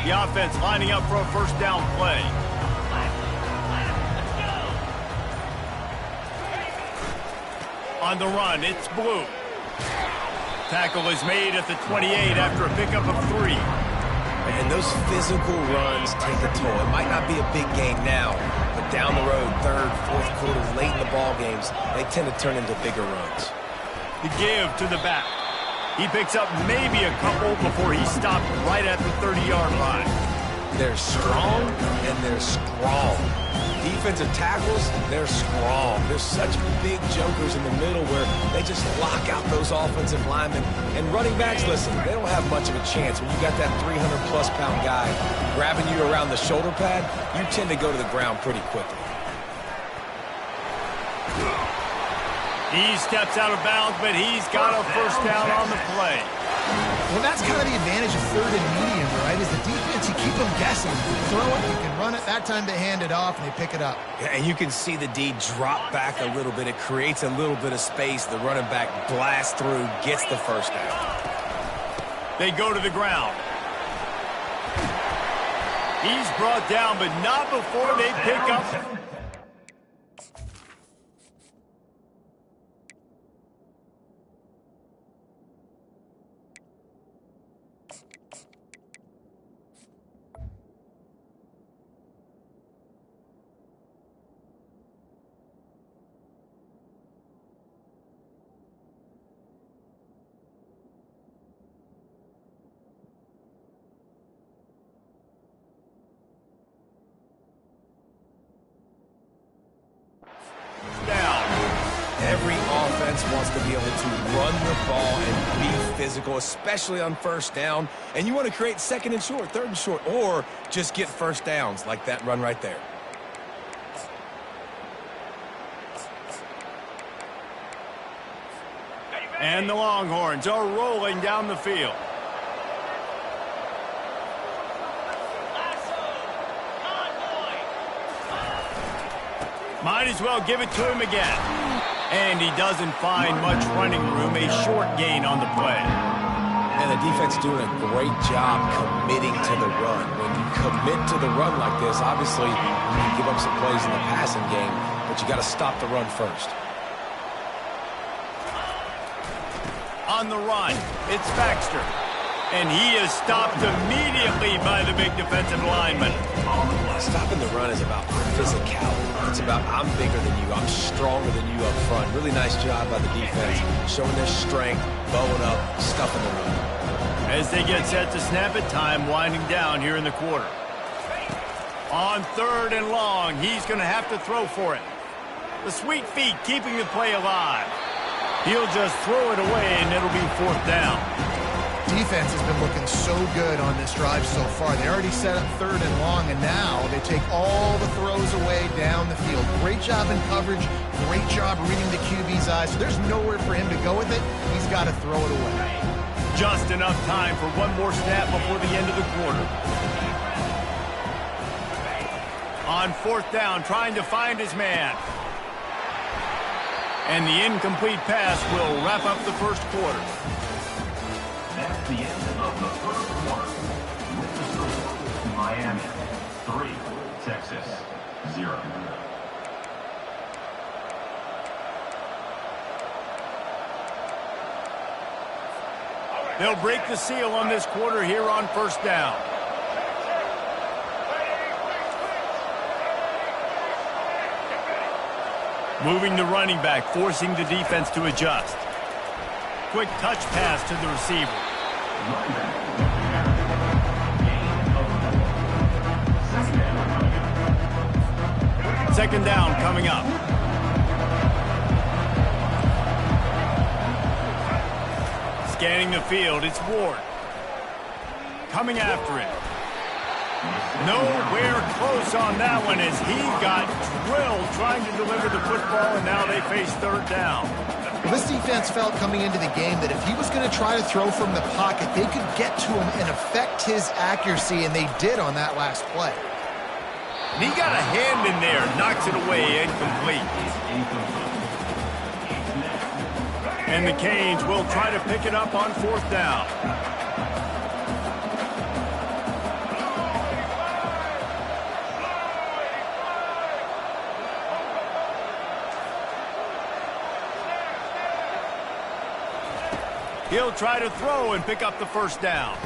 The offense lining up for a first down play. On the run, it's Blue. Tackle is made at the 28 after a pickup of 3. And those physical runs take a toll. It might not be a big game now, but down the road, 3rd, 4th quarters, late in the ball games, they tend to turn into bigger runs. The give to the back. He picks up maybe a couple before he stopped right at the 30-yard line. They're strong, and they're strong. Defensive tackles, they're strong. There's such big jokers in the middle where they just lock out those offensive linemen. And running backs, listen, they don't have much of a chance. When you got that 300-plus pound guy grabbing you around the shoulder pad, you tend to go to the ground pretty quickly. He steps out of bounds, but he's got a first down on the play. Well, that's kind of the advantage of 3rd and medium, right? Is the defense, you keep them guessing. You throw it, you can run it. That time they hand it off, and they pick it up. Yeah, and you can see the D drop back a little bit. It creates a little bit of space. The running back blasts through, gets the first down. They go to the ground. He's brought down, but not before they pick up. Every offense wants to be able to run the ball and be physical, especially on first down. And you want to create 2nd and short, 3rd and short, or just get first downs like that run right there. And the Longhorns are rolling down the field. Might as well give it to him again. And he doesn't find much running room, a short gain on the play. And the defense doing a great job committing to the run. When you commit to the run like this, obviously you can give up some plays in the passing game, but you got to stop the run first. On the run, it's Baxter. And he is stopped immediately by the big defensive lineman. Stopping the run is about physicality. It's about I'm bigger than you, I'm stronger than you up front. Really nice job by the defense, showing their strength, bowing up, stuffing the run. As they get set to snap it, time winding down here in the quarter. On 3rd and long, he's going to have to throw for it. The sweet feet keeping the play alive. He'll just throw it away, and it'll be 4th down. Defense has been looking so good on this drive so far. They already set up 3rd and long, and now they take all the throws away down the field. Great job in coverage. Great job reading the QB's eyes. So there's nowhere for him to go with it. He's got to throw it away. Just enough time for one more snap before the end of the quarter. On 4th down, trying to find his man. And the incomplete pass will wrap up the first quarter. That's the end of the first quarter. With the score, Miami 3, Texas 0. They'll break the seal on this quarter here on 1st down. Moving the running back, forcing the defense to adjust. Quick touch pass to the receiver. Second down coming up. Scanning the field, it's Ward. Coming after it. Nowhere close on that one as he got drilled trying to deliver the football, and now they face 3rd down. Well, this defense felt coming into the game that if he was going to try to throw from the pocket, they could get to him and affect his accuracy, and they did on that last play. And he got a hand in there, knocks it away, incomplete. And the Canes will try to pick it up on 4th down. He'll try to throw and pick up the 1st down.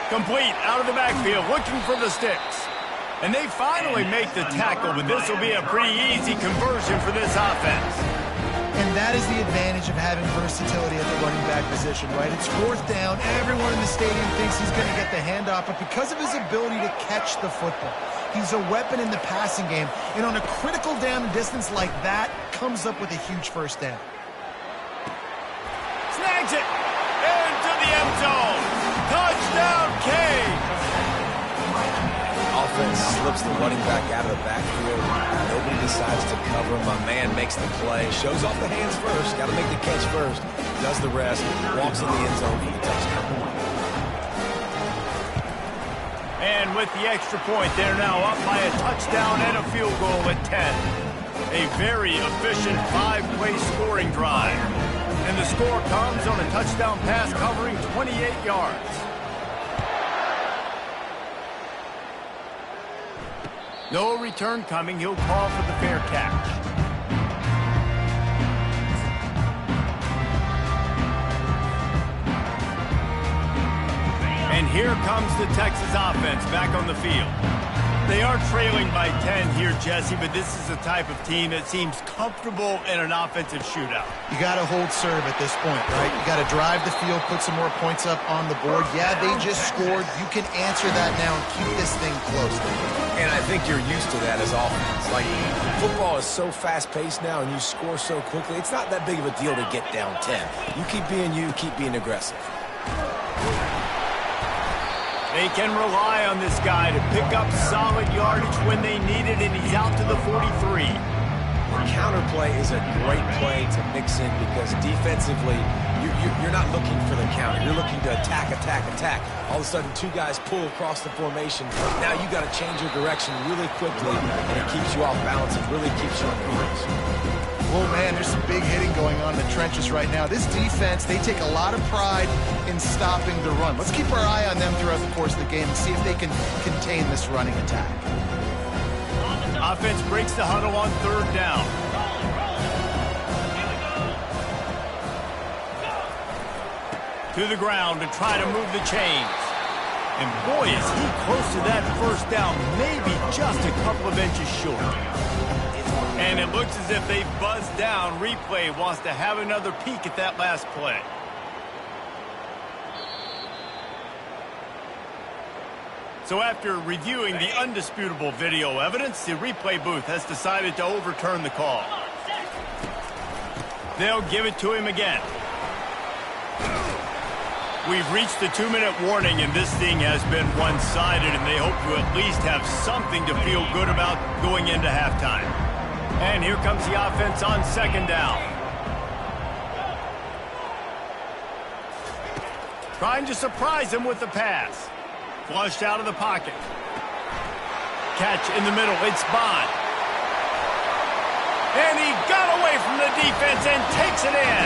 Complete out of the backfield, looking for the sticks. And they finally make the tackle, but this will be a pretty easy conversion for this offense. And that is the advantage of having versatility at the running back position, right? It's 4th down. Everyone in the stadium thinks he's going to get the handoff, but because of his ability to catch the football, he's a weapon in the passing game. And on a critical down and distance like that, comes up with a huge 1st down. Snags it into the end zone. Touchdown, Canes. Offense slips the running back out of the backfield. Nobody decides to cover him. My man makes the play. Shows off the hands first. Got to make the catch first. Does the rest. Walks in the end zone for the touchdown. And with the extra point, they're now up by a touchdown and a field goal at 10. A very efficient 5-play scoring drive. And the score comes on a touchdown pass covering 28 yards. No return coming. He'll call for the fair catch. And here comes the Texas offense back on the field. They are trailing by 10 here, Jesse, but this is the type of team that seems comfortable in an offensive shootout. You got to hold serve at this point, right? You got to drive the field, put some more points up on the board. Yeah, they just scored. You can answer that now and keep this thing close. And I think you're used to that as offense. Like, football is so fast-paced now and you score so quickly, it's not that big of a deal to get down 10. You keep being you, keep being aggressive. They can rely on this guy to pick up solid yardage when they need it, and he's out to the 43. The counter play is a great play to mix in because defensively, you're not looking for the counter. You're looking to attack, attack, attack. All of a sudden, 2 guys pull across the formation. Now you got to change your direction really quickly, and it keeps you off balance and really keeps you on course. Oh, man, there's some big hitting going on in the trenches right now. This defense, they take a lot of pride in stopping the run. Let's keep our eye on them throughout the course of the game and see if they can contain this running attack. Offense breaks the huddle on 3rd down. To the ground to try to move the chains. And boy, is he close to that 1st down, maybe just a couple of inches short. And it looks as if they've buzzed down. Replay wants to have another peek at that last play. So after reviewing the undisputable video evidence, the replay booth has decided to overturn the call. They'll give it to him again. We've reached the 2-minute warning, and this thing has been one-sided, and they hope to at least have something to feel good about going into halftime. And here comes the offense on second down. Trying to surprise him with the pass. Flushed out of the pocket. Catch in the middle. It's Bond. And he got away from the defense and takes it in.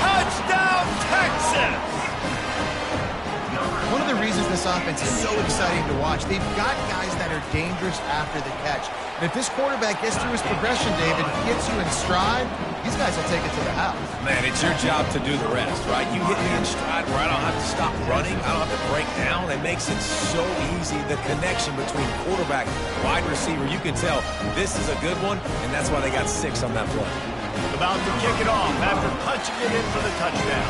Touchdown, Texas! One of the reasons this offense is so exciting to watch, they've got guys that are dangerous after the catch. And if this quarterback gets through his progression, David, gets you in stride, these guys will take it to the house. Man, it's your job to do the rest, right? You hit me in stride where I don't have to stop running. I don't have to break down. It makes it so easy. The connection between quarterback, wide receiver, you can tell this is a good one, and that's why they got 6 on that play. About to kick it off after punching it in for the touchdown.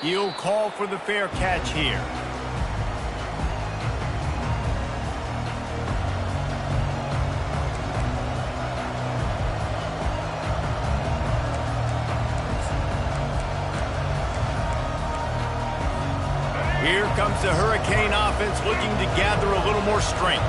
He'll call for the fair catch here. Here comes the Hurricane offense looking to gather a little more strength.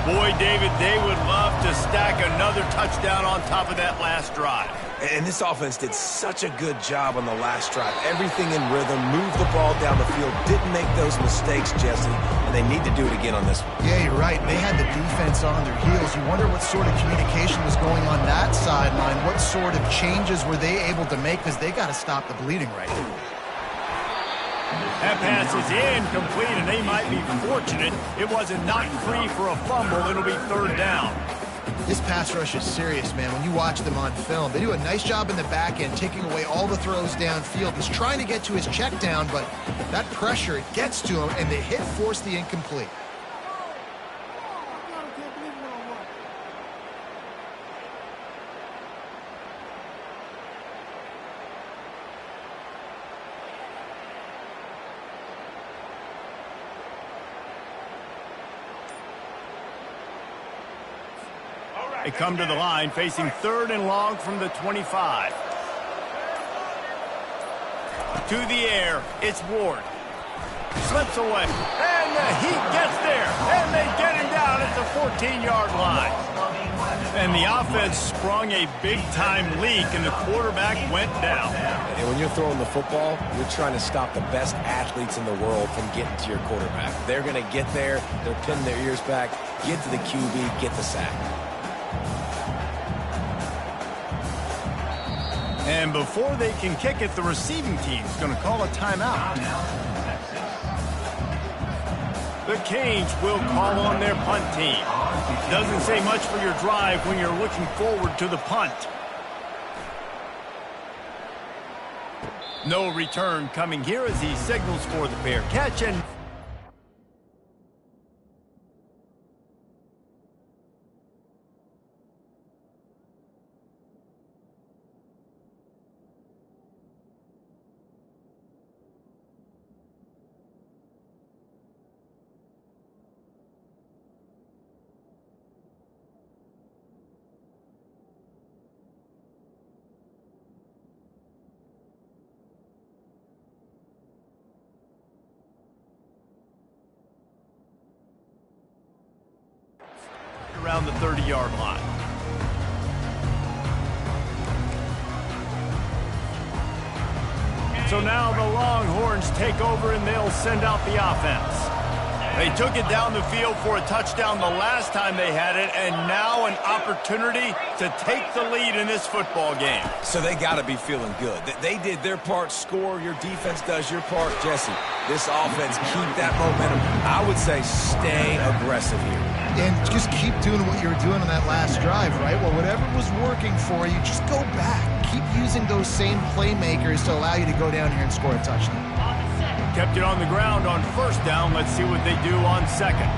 Boy, David, they would love to stack another touchdown on top of that last drive. And this offense did such a good job on the last drive. Everything in rhythm, moved the ball down the field, didn't make those mistakes, Jesse, and they need to do it again on this one. Yeah, you're right. They had the defense on their heels. You wonder what sort of communication was going on that sideline. What sort of changes were they able to make, because they got to stop the bleeding right now. That pass is incomplete, and they might be fortunate it wasn't knocked free for a fumble. It'll be third down. This pass rush is serious, man. When you watch them on film, they do a nice job in the back end, taking away all the throws downfield. He's trying to get to his check down, but that pressure, it gets to him, and the hit forced the incomplete. They come to the line facing 3rd and long from the 25. To the air, it's Ward. Slips away, and the Heat gets there, and they get him down at the 14-yard line. And the offense sprung a big-time leak, and the quarterback went down. And when you're throwing the football, you're trying to stop the best athletes in the world from getting to your quarterback. They're going to get there, they're pinning their ears back, get to the QB, get the sack. And before they can kick it, the receiving team's going to call a timeout. The Canes will call on their punt team. Doesn't say much for your drive when you're looking forward to the punt. No return coming here as he signals for the fair catch, and around the 30-yard line. So now the Longhorns take over and they'll send out the offense. They took it down the field for a touchdown the last time they had it, and now an opportunity to take the lead in this football game. So they got to be feeling good. They did their part, score. Your defense does your part. Jesse, this offense, keep that momentum. I would say stay aggressive here. And just keep doing what you were doing on that last drive, right? Well, whatever was working for you, just go back. Keep using those same playmakers to allow you to go down here and score a touchdown. Kept it on the ground on first down. Let's see what they do on second.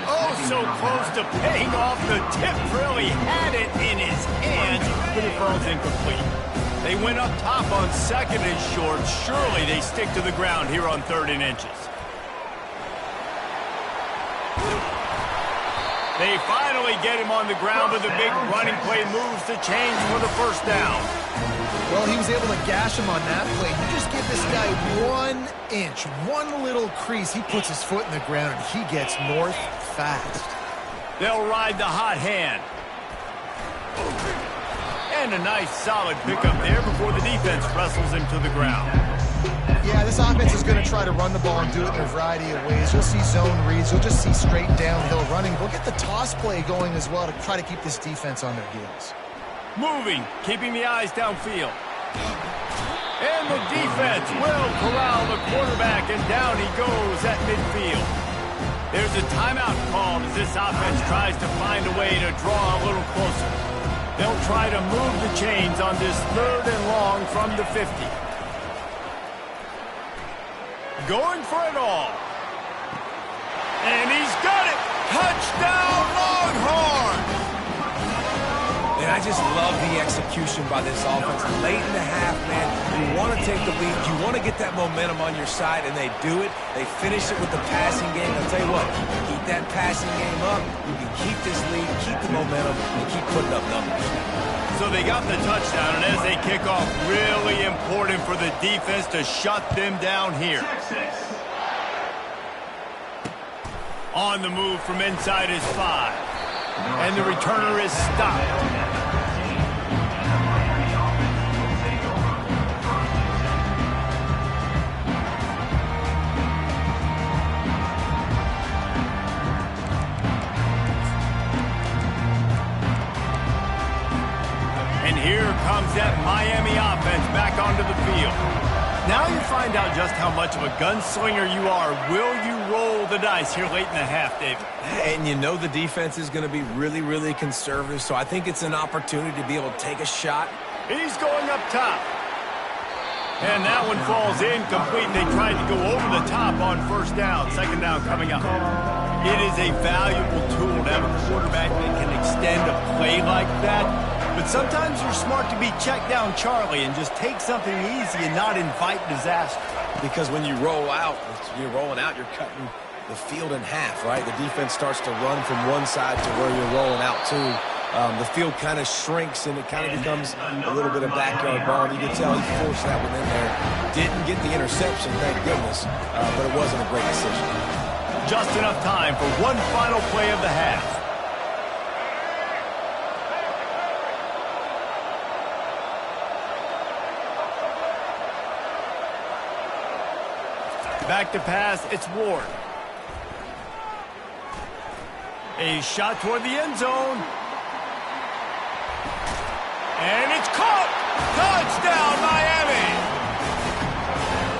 Oh, so close to paying off. The tip really had it in his hands, but it falls incomplete. They went up top on 2nd and short. Surely they stick to the ground here on 3rd and inches. They finally get him on the ground, but the big running play moves the chains for the 1st down. Well, he was able to gash him on that play. You just give this guy 1 inch, one little crease. He puts his foot in the ground, and he gets north fast. They'll ride the hot hand. And a nice solid pickup there before the defense wrestles him to the ground. Yeah, this offense is going to try to run the ball and do it in a variety of ways. You'll see zone reads. You'll just see straight downhill running. We'll get the toss play going as well to try to keep this defense on their heels. Moving, keeping the eyes downfield. And the defense will corral the quarterback, and down he goes at midfield. There's a timeout called as this offense tries to find a way to draw a little closer. They'll try to move the chains on this 3rd and long from the 50. Going for it all. And he's got it. Touchdown, Longhorns! And I just love the execution by this offense. Late in the half, man, you want to take the lead. You want to get that momentum on your side, and they do it. They finish it with the passing game. I'll tell you what, keep that passing game up. You can keep this lead, keep the momentum, and keep putting up numbers. So they got the touchdown, and as they kick off, really important for the defense to shut them down here. On the move from inside his 5. And the returner is stopped. And here comes that Miami offense back onto the field. Now you find out just how much of a gunslinger you are. Will you roll the dice here late in the half, David? And you know the defense is going to be really, really conservative, so I think it's an opportunity to be able to take a shot. He's going up top. And that one falls incomplete. They tried to go over the top on 1st down. 2nd down coming up. It is a valuable tool to have a quarterback that can extend a play like that. But sometimes you're smart to be checked down Charlie and just take something easy and not invite disaster. Because when you're rolling out, you're cutting the field in half, right? The defense starts to run from one side to where you're rolling out to. The field kind of shrinks, and it kind of becomes a little bit of backyard ball. And you can tell he forced that one in there. Didn't get the interception, thank goodness, but it wasn't a great decision. Just enough time for one final play of the half. Back to pass, it's Ward. A shot toward the end zone. And it's caught! Touchdown, Miami!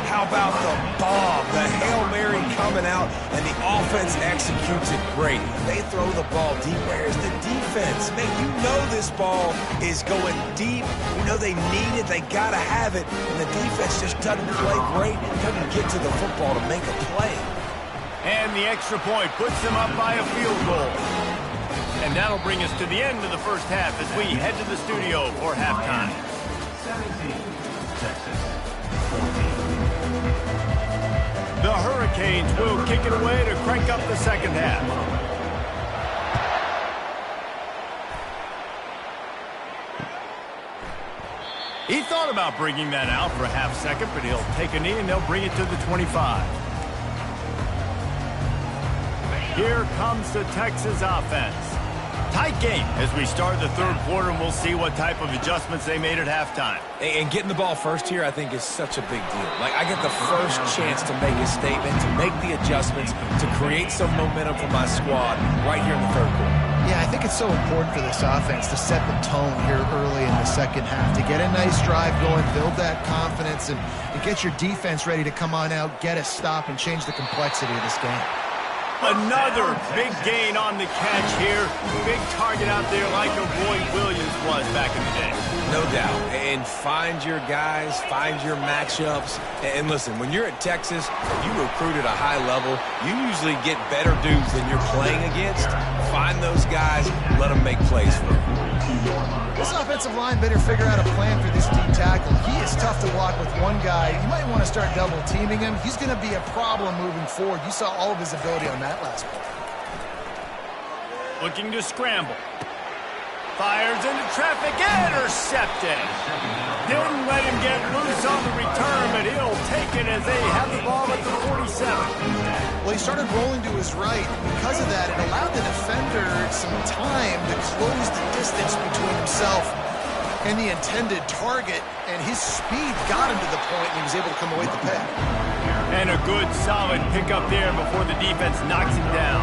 How about the bomb? The Hail Mary coming out, and the offense executes it great. They throw the ball deep. Where's the defense? Man, you know this ball is going deep. You know they need it. They got to have it. And the defense just doesn't play great. Doesn't get to the football to make a play. And the extra point puts them up by a field goal. And that'll bring us to the end of the 1st half as we head to the studio for halftime. 17, Texas. The Hurricanes will kick it away to crank up the 2nd half. He thought about bringing that out for a half second, but he'll take a knee and they'll bring it to the 25. Here comes the Texas offense. Tight game as we start the 3rd quarter, and we'll see what type of adjustments they made at halftime. And getting the ball first here, I think, is such a big deal. Like, I get the first chance to make a statement, to make the adjustments, to create some momentum for my squad right here in the 3rd quarter. Yeah, I think it's so important for this offense to set the tone here early in the 2nd half, to get a nice drive going, build that confidence, and get your defense ready to come on out, get a stop, and change the complexity of this game. Another big gain on the catch here. Big target out there like a Roy Williams was back in the day. No doubt. And find your guys, find your matchups. And listen, when you're at Texas, you recruit at a high level, you usually get better dudes than you're playing against. Find those guys, let them make plays for you. This offensive line better figure out a plan for this D tackle. He is tough to block with one guy. You might want to start double teaming him. He's going to be a problem moving forward. You saw all of his ability on that last play. Looking to scramble. Fires into traffic, intercepted. Didn't let him get loose on the return, but he'll take it as they have the ball at the 47. Well, he started rolling to his right. Because of that, it allowed the defender some time to close the distance between himself and the intended target, and his speed got him to the point, and he was able to come away with the pick. And a good, solid pickup there before the defense knocks him down.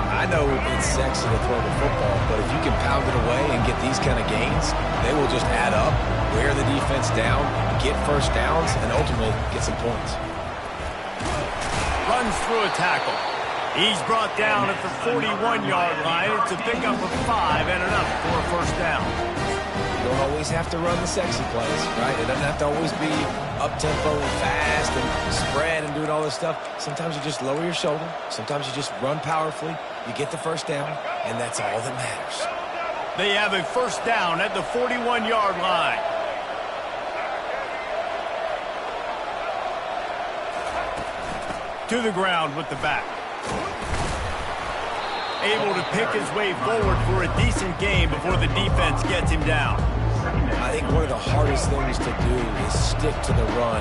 I know it's sexy to throw the football, but if you can pound it away and get these kind of gains, they will just add up, wear the defense down, get first downs, and ultimately get some points. Runs through a tackle. He's brought down at the 41-yard line. It's a pickup of 5 and enough for a first down. You don't always have to run the sexy plays, right? It doesn't have to always be up-tempo and fast and spread and doing all this stuff. Sometimes you just lower your shoulder. Sometimes you just run powerfully. You get the first down, and that's all that matters. They have a first down at the 41-yard line. To the ground with the back. Able to pick his way forward for a decent game before the defense gets him down. I think one of the hardest things to do is stick to the run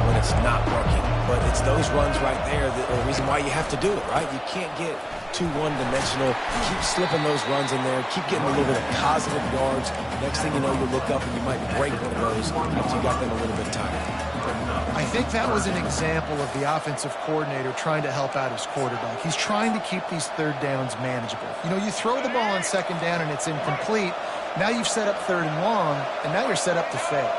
when it's not working. But it's those runs right there that are the reason why you have to do it, right? You can't get too one-dimensional. Keep slipping those runs in there. Keep getting a little bit of positive yards. Next thing you know, you look up and you might break one of those after you got them a little bit tired. I think that was an example of the offensive coordinator trying to help out his quarterback. He's trying to keep these third downs manageable. You know, you throw the ball on second down and it's incomplete. Now you've set up third and long, and now you're set up to fail.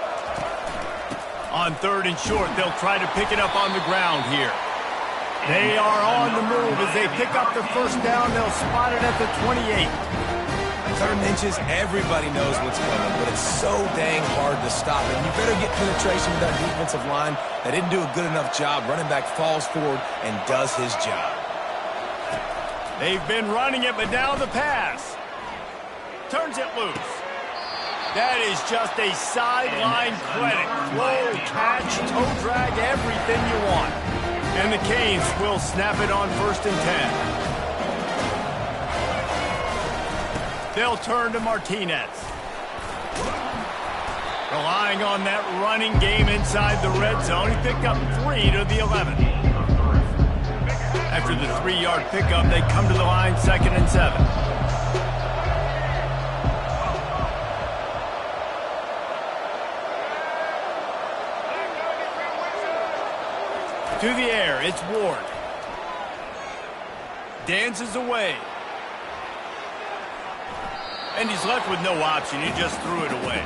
On third and short, they'll try to pick it up on the ground here. They are on the move as they pick up the first down. They'll spot it at the 28. Third and inches, everybody knows what's coming, but it's so dang hard to stop it. You better get penetration with that defensive line. They didn't do a good enough job. Running back falls forward and does his job. They've been running it, but now the pass. Turns it loose. That is just a sideline credit. Flow, catch, toe drag, everything you want. And the Canes will snap it on 1st and 10. They'll turn to Martinez. Relying on that running game inside the red zone. He picked up 3 to the 11. After the 3-yard pickup, they come to the line 2nd and 7. To the air, it's Ward. Dances away. And he's left with no option. He just threw it away.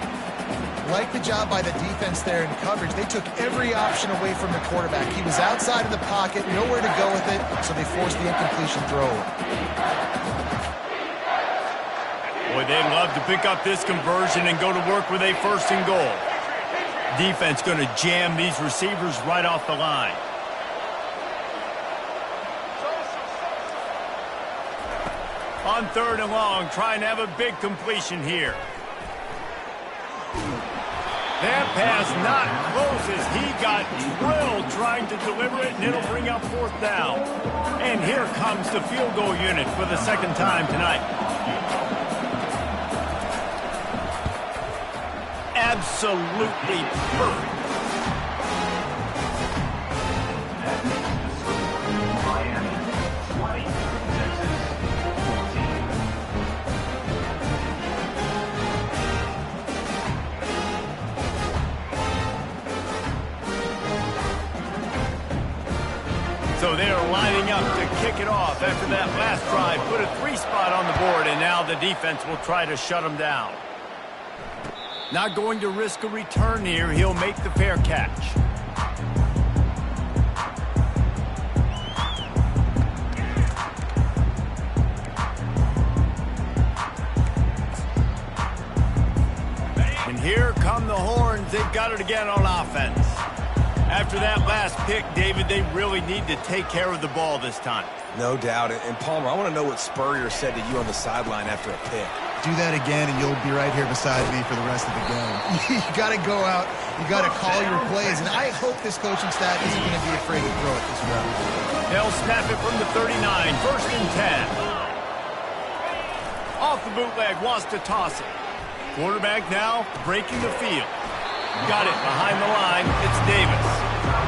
Like the job by the defense there in coverage. They took every option away from the quarterback. He was outside of the pocket, nowhere to go with it, so they forced the incompletion throw. Boy, they'd love to pick up this conversion and go to work with a 1st and goal. Defense going to jam these receivers right off the line. On 3rd and long, trying to have a big completion here. That pass not close as he got drilled trying to deliver it, and it'll bring up 4th down. And here comes the field goal unit for the 2nd time tonight. Absolutely perfect. So they're lining up to kick it off after that last drive. Put a 3 spot on the board, and now the defense will try to shut them down. Not going to risk a return here. He'll make the fair catch. the horns. They've got it again on offense. After that last pick, David, they really need to take care of the ball this time. No doubt. And Palmer, I want to know what Spurrier said to you on the sideline after a pick. Do that again, and you'll be right here beside me for the rest of the game. You got to go out. You got to call your plays. And I hope this coaching staff isn't going to be afraid to throw it this route. They'll snap it from the 39, first and 10. Off the bootleg, wants to toss it. Quarterback now breaking the field. Got it behind the line. It's Davis.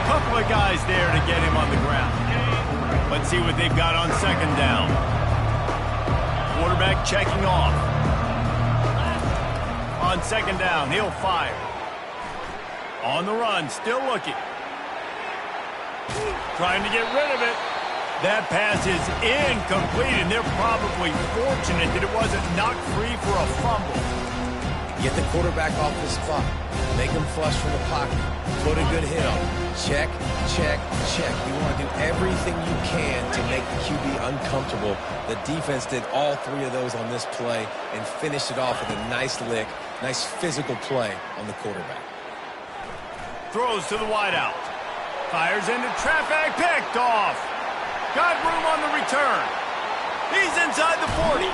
Couple of guys there to get him on the ground. Let's see what they've got on second down. Quarterback checking off. On second down, he'll fire. On the run, still looking. Trying to get rid of it. That pass is incomplete, and they're probably fortunate that it wasn't knocked free for a fumble. Get the quarterback off the spot. Make him flush from the pocket. Put a good hit on him. Check, check, check. You want to do everything you can to make the QB uncomfortable. The defense did all three of those on this play and finished it off with a nice lick, nice physical play on the quarterback. Throws to the wideout. Fires into traffic, picked off. Got room on the return. He's inside the 40.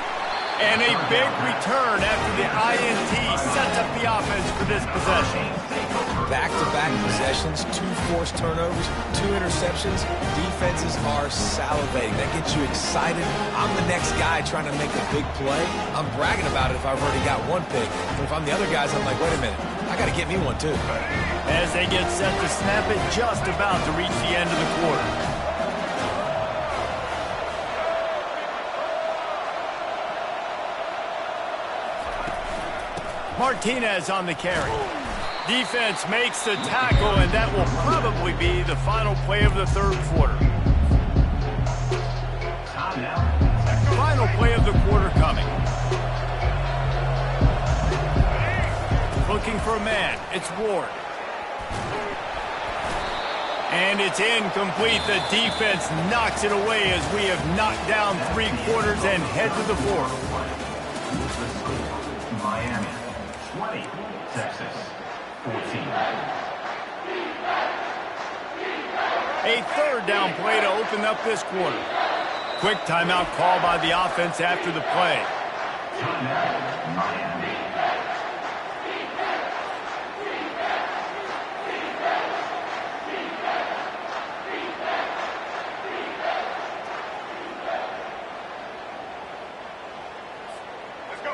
And a big return after the INT sets up the offense for this possession. Back-to-back possessions, 2 forced turnovers, 2 interceptions. Defenses are salivating. That gets you excited. I'm the next guy trying to make a big play. I'm bragging about it if I've already got one pick. But if I'm the other guys, I'm like, wait a minute. I got to get me one, too. As they get set to snap it, just about to reach the end of the quarter. Martinez on the carry. Defense makes the tackle, and that will probably be the final play of the third quarter. Final play of the quarter coming. Looking for a man. It's Ward. And it's incomplete. The defense knocks it away as we have knocked down 3 quarters and head to the fourth. Miami, 20, Texas, 14. A third down play to open up this quarter. Quick timeout call by the offense after the play. Timeout, Miami.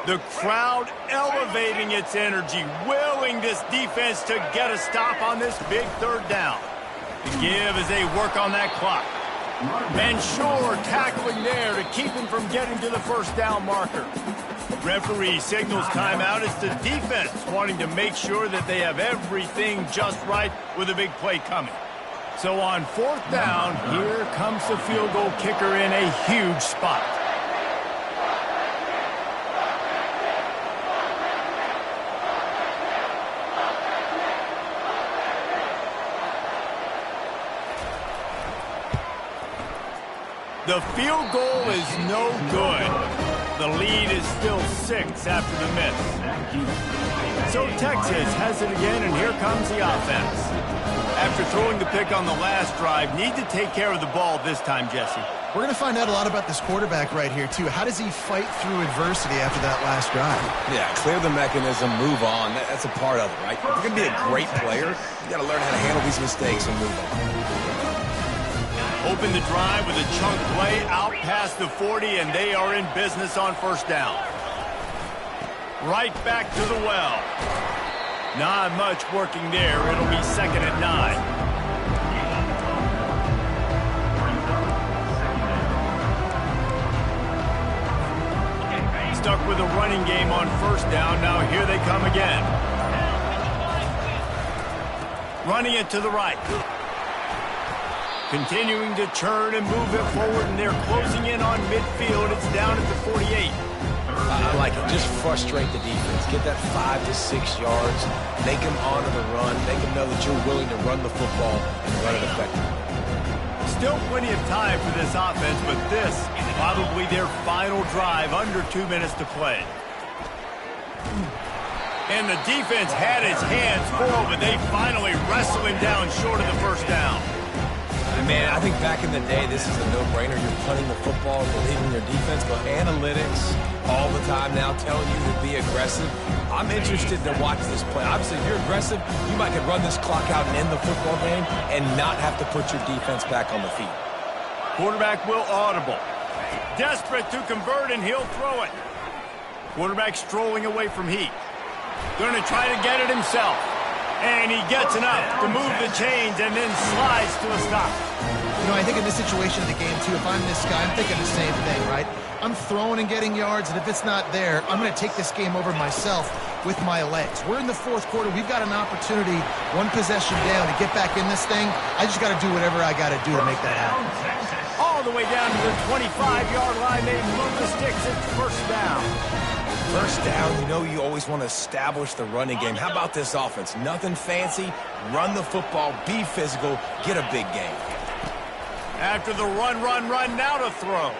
The crowd elevating its energy, willing this defense to get a stop on this big third down. The give as they work on that clock. And sure, tackling there to keep him from getting to the first down marker. Referee signals timeout. It's the defense wanting to make sure that they have everything just right with a big play coming. So on fourth down, here comes the field goal kicker in a huge spot. The field goal is no good. The lead is still 6 after the miss. So Texas has it again, and here comes the offense. After throwing the pick on the last drive, need to take care of the ball this time, Jesse. We're going to find out a lot about this quarterback right here, too. How does he fight through adversity after that last drive? Yeah, clear the mechanism, move on. That's a part of it, right? If you're going to be a great player, you got to learn how to handle these mistakes and move on. Open the drive with a chunk play out past the 40, and they are in business on first down. Right back to the well. Not much working there. It'll be second and 9. Stuck with a running game on first down. Now here they come again. Running it to the right. Continuing to churn and move it forward, and they're closing in on midfield. It's down at the 48. I like it. Just frustrate the defense. Get that 5 to 6 yards. Make them honor the run. Make them know that you're willing to run the football and run it effectively. Still plenty of time for this offense, but this is probably their final drive, under 2 minutes to play. And the defense had his hands full, but they finally wrestled him down short of the first down. Man, I think back in the day, this is a no-brainer. You're punting the football, believing your defense, but analytics all the time now telling you to be aggressive. I'm interested to watch this play. Obviously, if you're aggressive, you might could run this clock out and end the football game and not have to put your defense back on the field. Quarterback will audible. Desperate to convert, and he'll throw it. Quarterback strolling away from heat. Going to try to get it himself. And he gets enough to move the chains and then slides to a stop. You know, I think in this situation of the game, too, if I'm this guy, I'm thinking the same thing, right? I'm throwing and getting yards, and if it's not there, I'm going to take this game over myself with my legs. We're in the fourth quarter. We've got an opportunity, one possession down, to get back in this thing. I just got to do whatever I got to do to make that happen. All the way down to the 25-yard line. They move the sticks. It's first down. First down, you know you always want to establish the running game. How about this offense? Nothing fancy. Run the football, be physical, get a big gain. After the run, now to throw.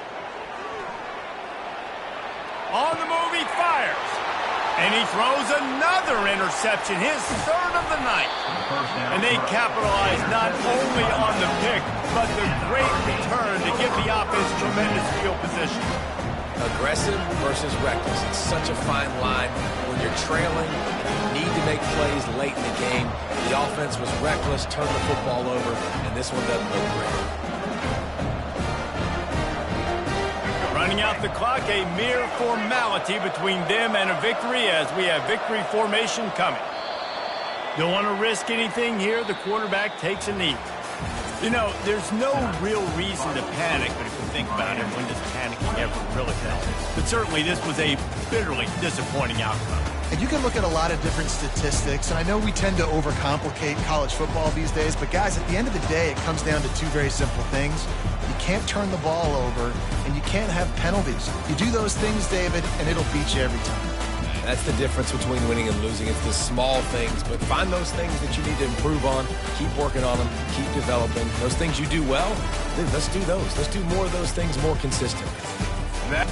On the move, he fires. And he throws another interception, his third of the night. And they capitalize not only on the pick, but the great return to give the offense tremendous field position. Aggressive versus reckless. It's such a fine line when you're trailing and you need to make plays late in the game. The offense was reckless, turned the football over, and this one doesn't look great. Running out the clock, a mere formality between them and a victory as we have victory formation coming. Don't want to risk anything here. The quarterback takes a knee. You know, there's no real reason to panic, but if you think about it, when does panicking ever really help? But certainly this was a bitterly disappointing outcome. And you can look at a lot of different statistics, and I know we tend to overcomplicate college football these days, but guys, at the end of the day, it comes down to two very simple things. You can't turn the ball over, and you can't have penalties. You do those things, David, and it'll beat you every time. That's the difference between winning and losing. It's the small things, but find those things that you need to improve on. Keep working on them. Keep developing. Those things you do well, dude, let's do those. Let's do more of those things more consistently. That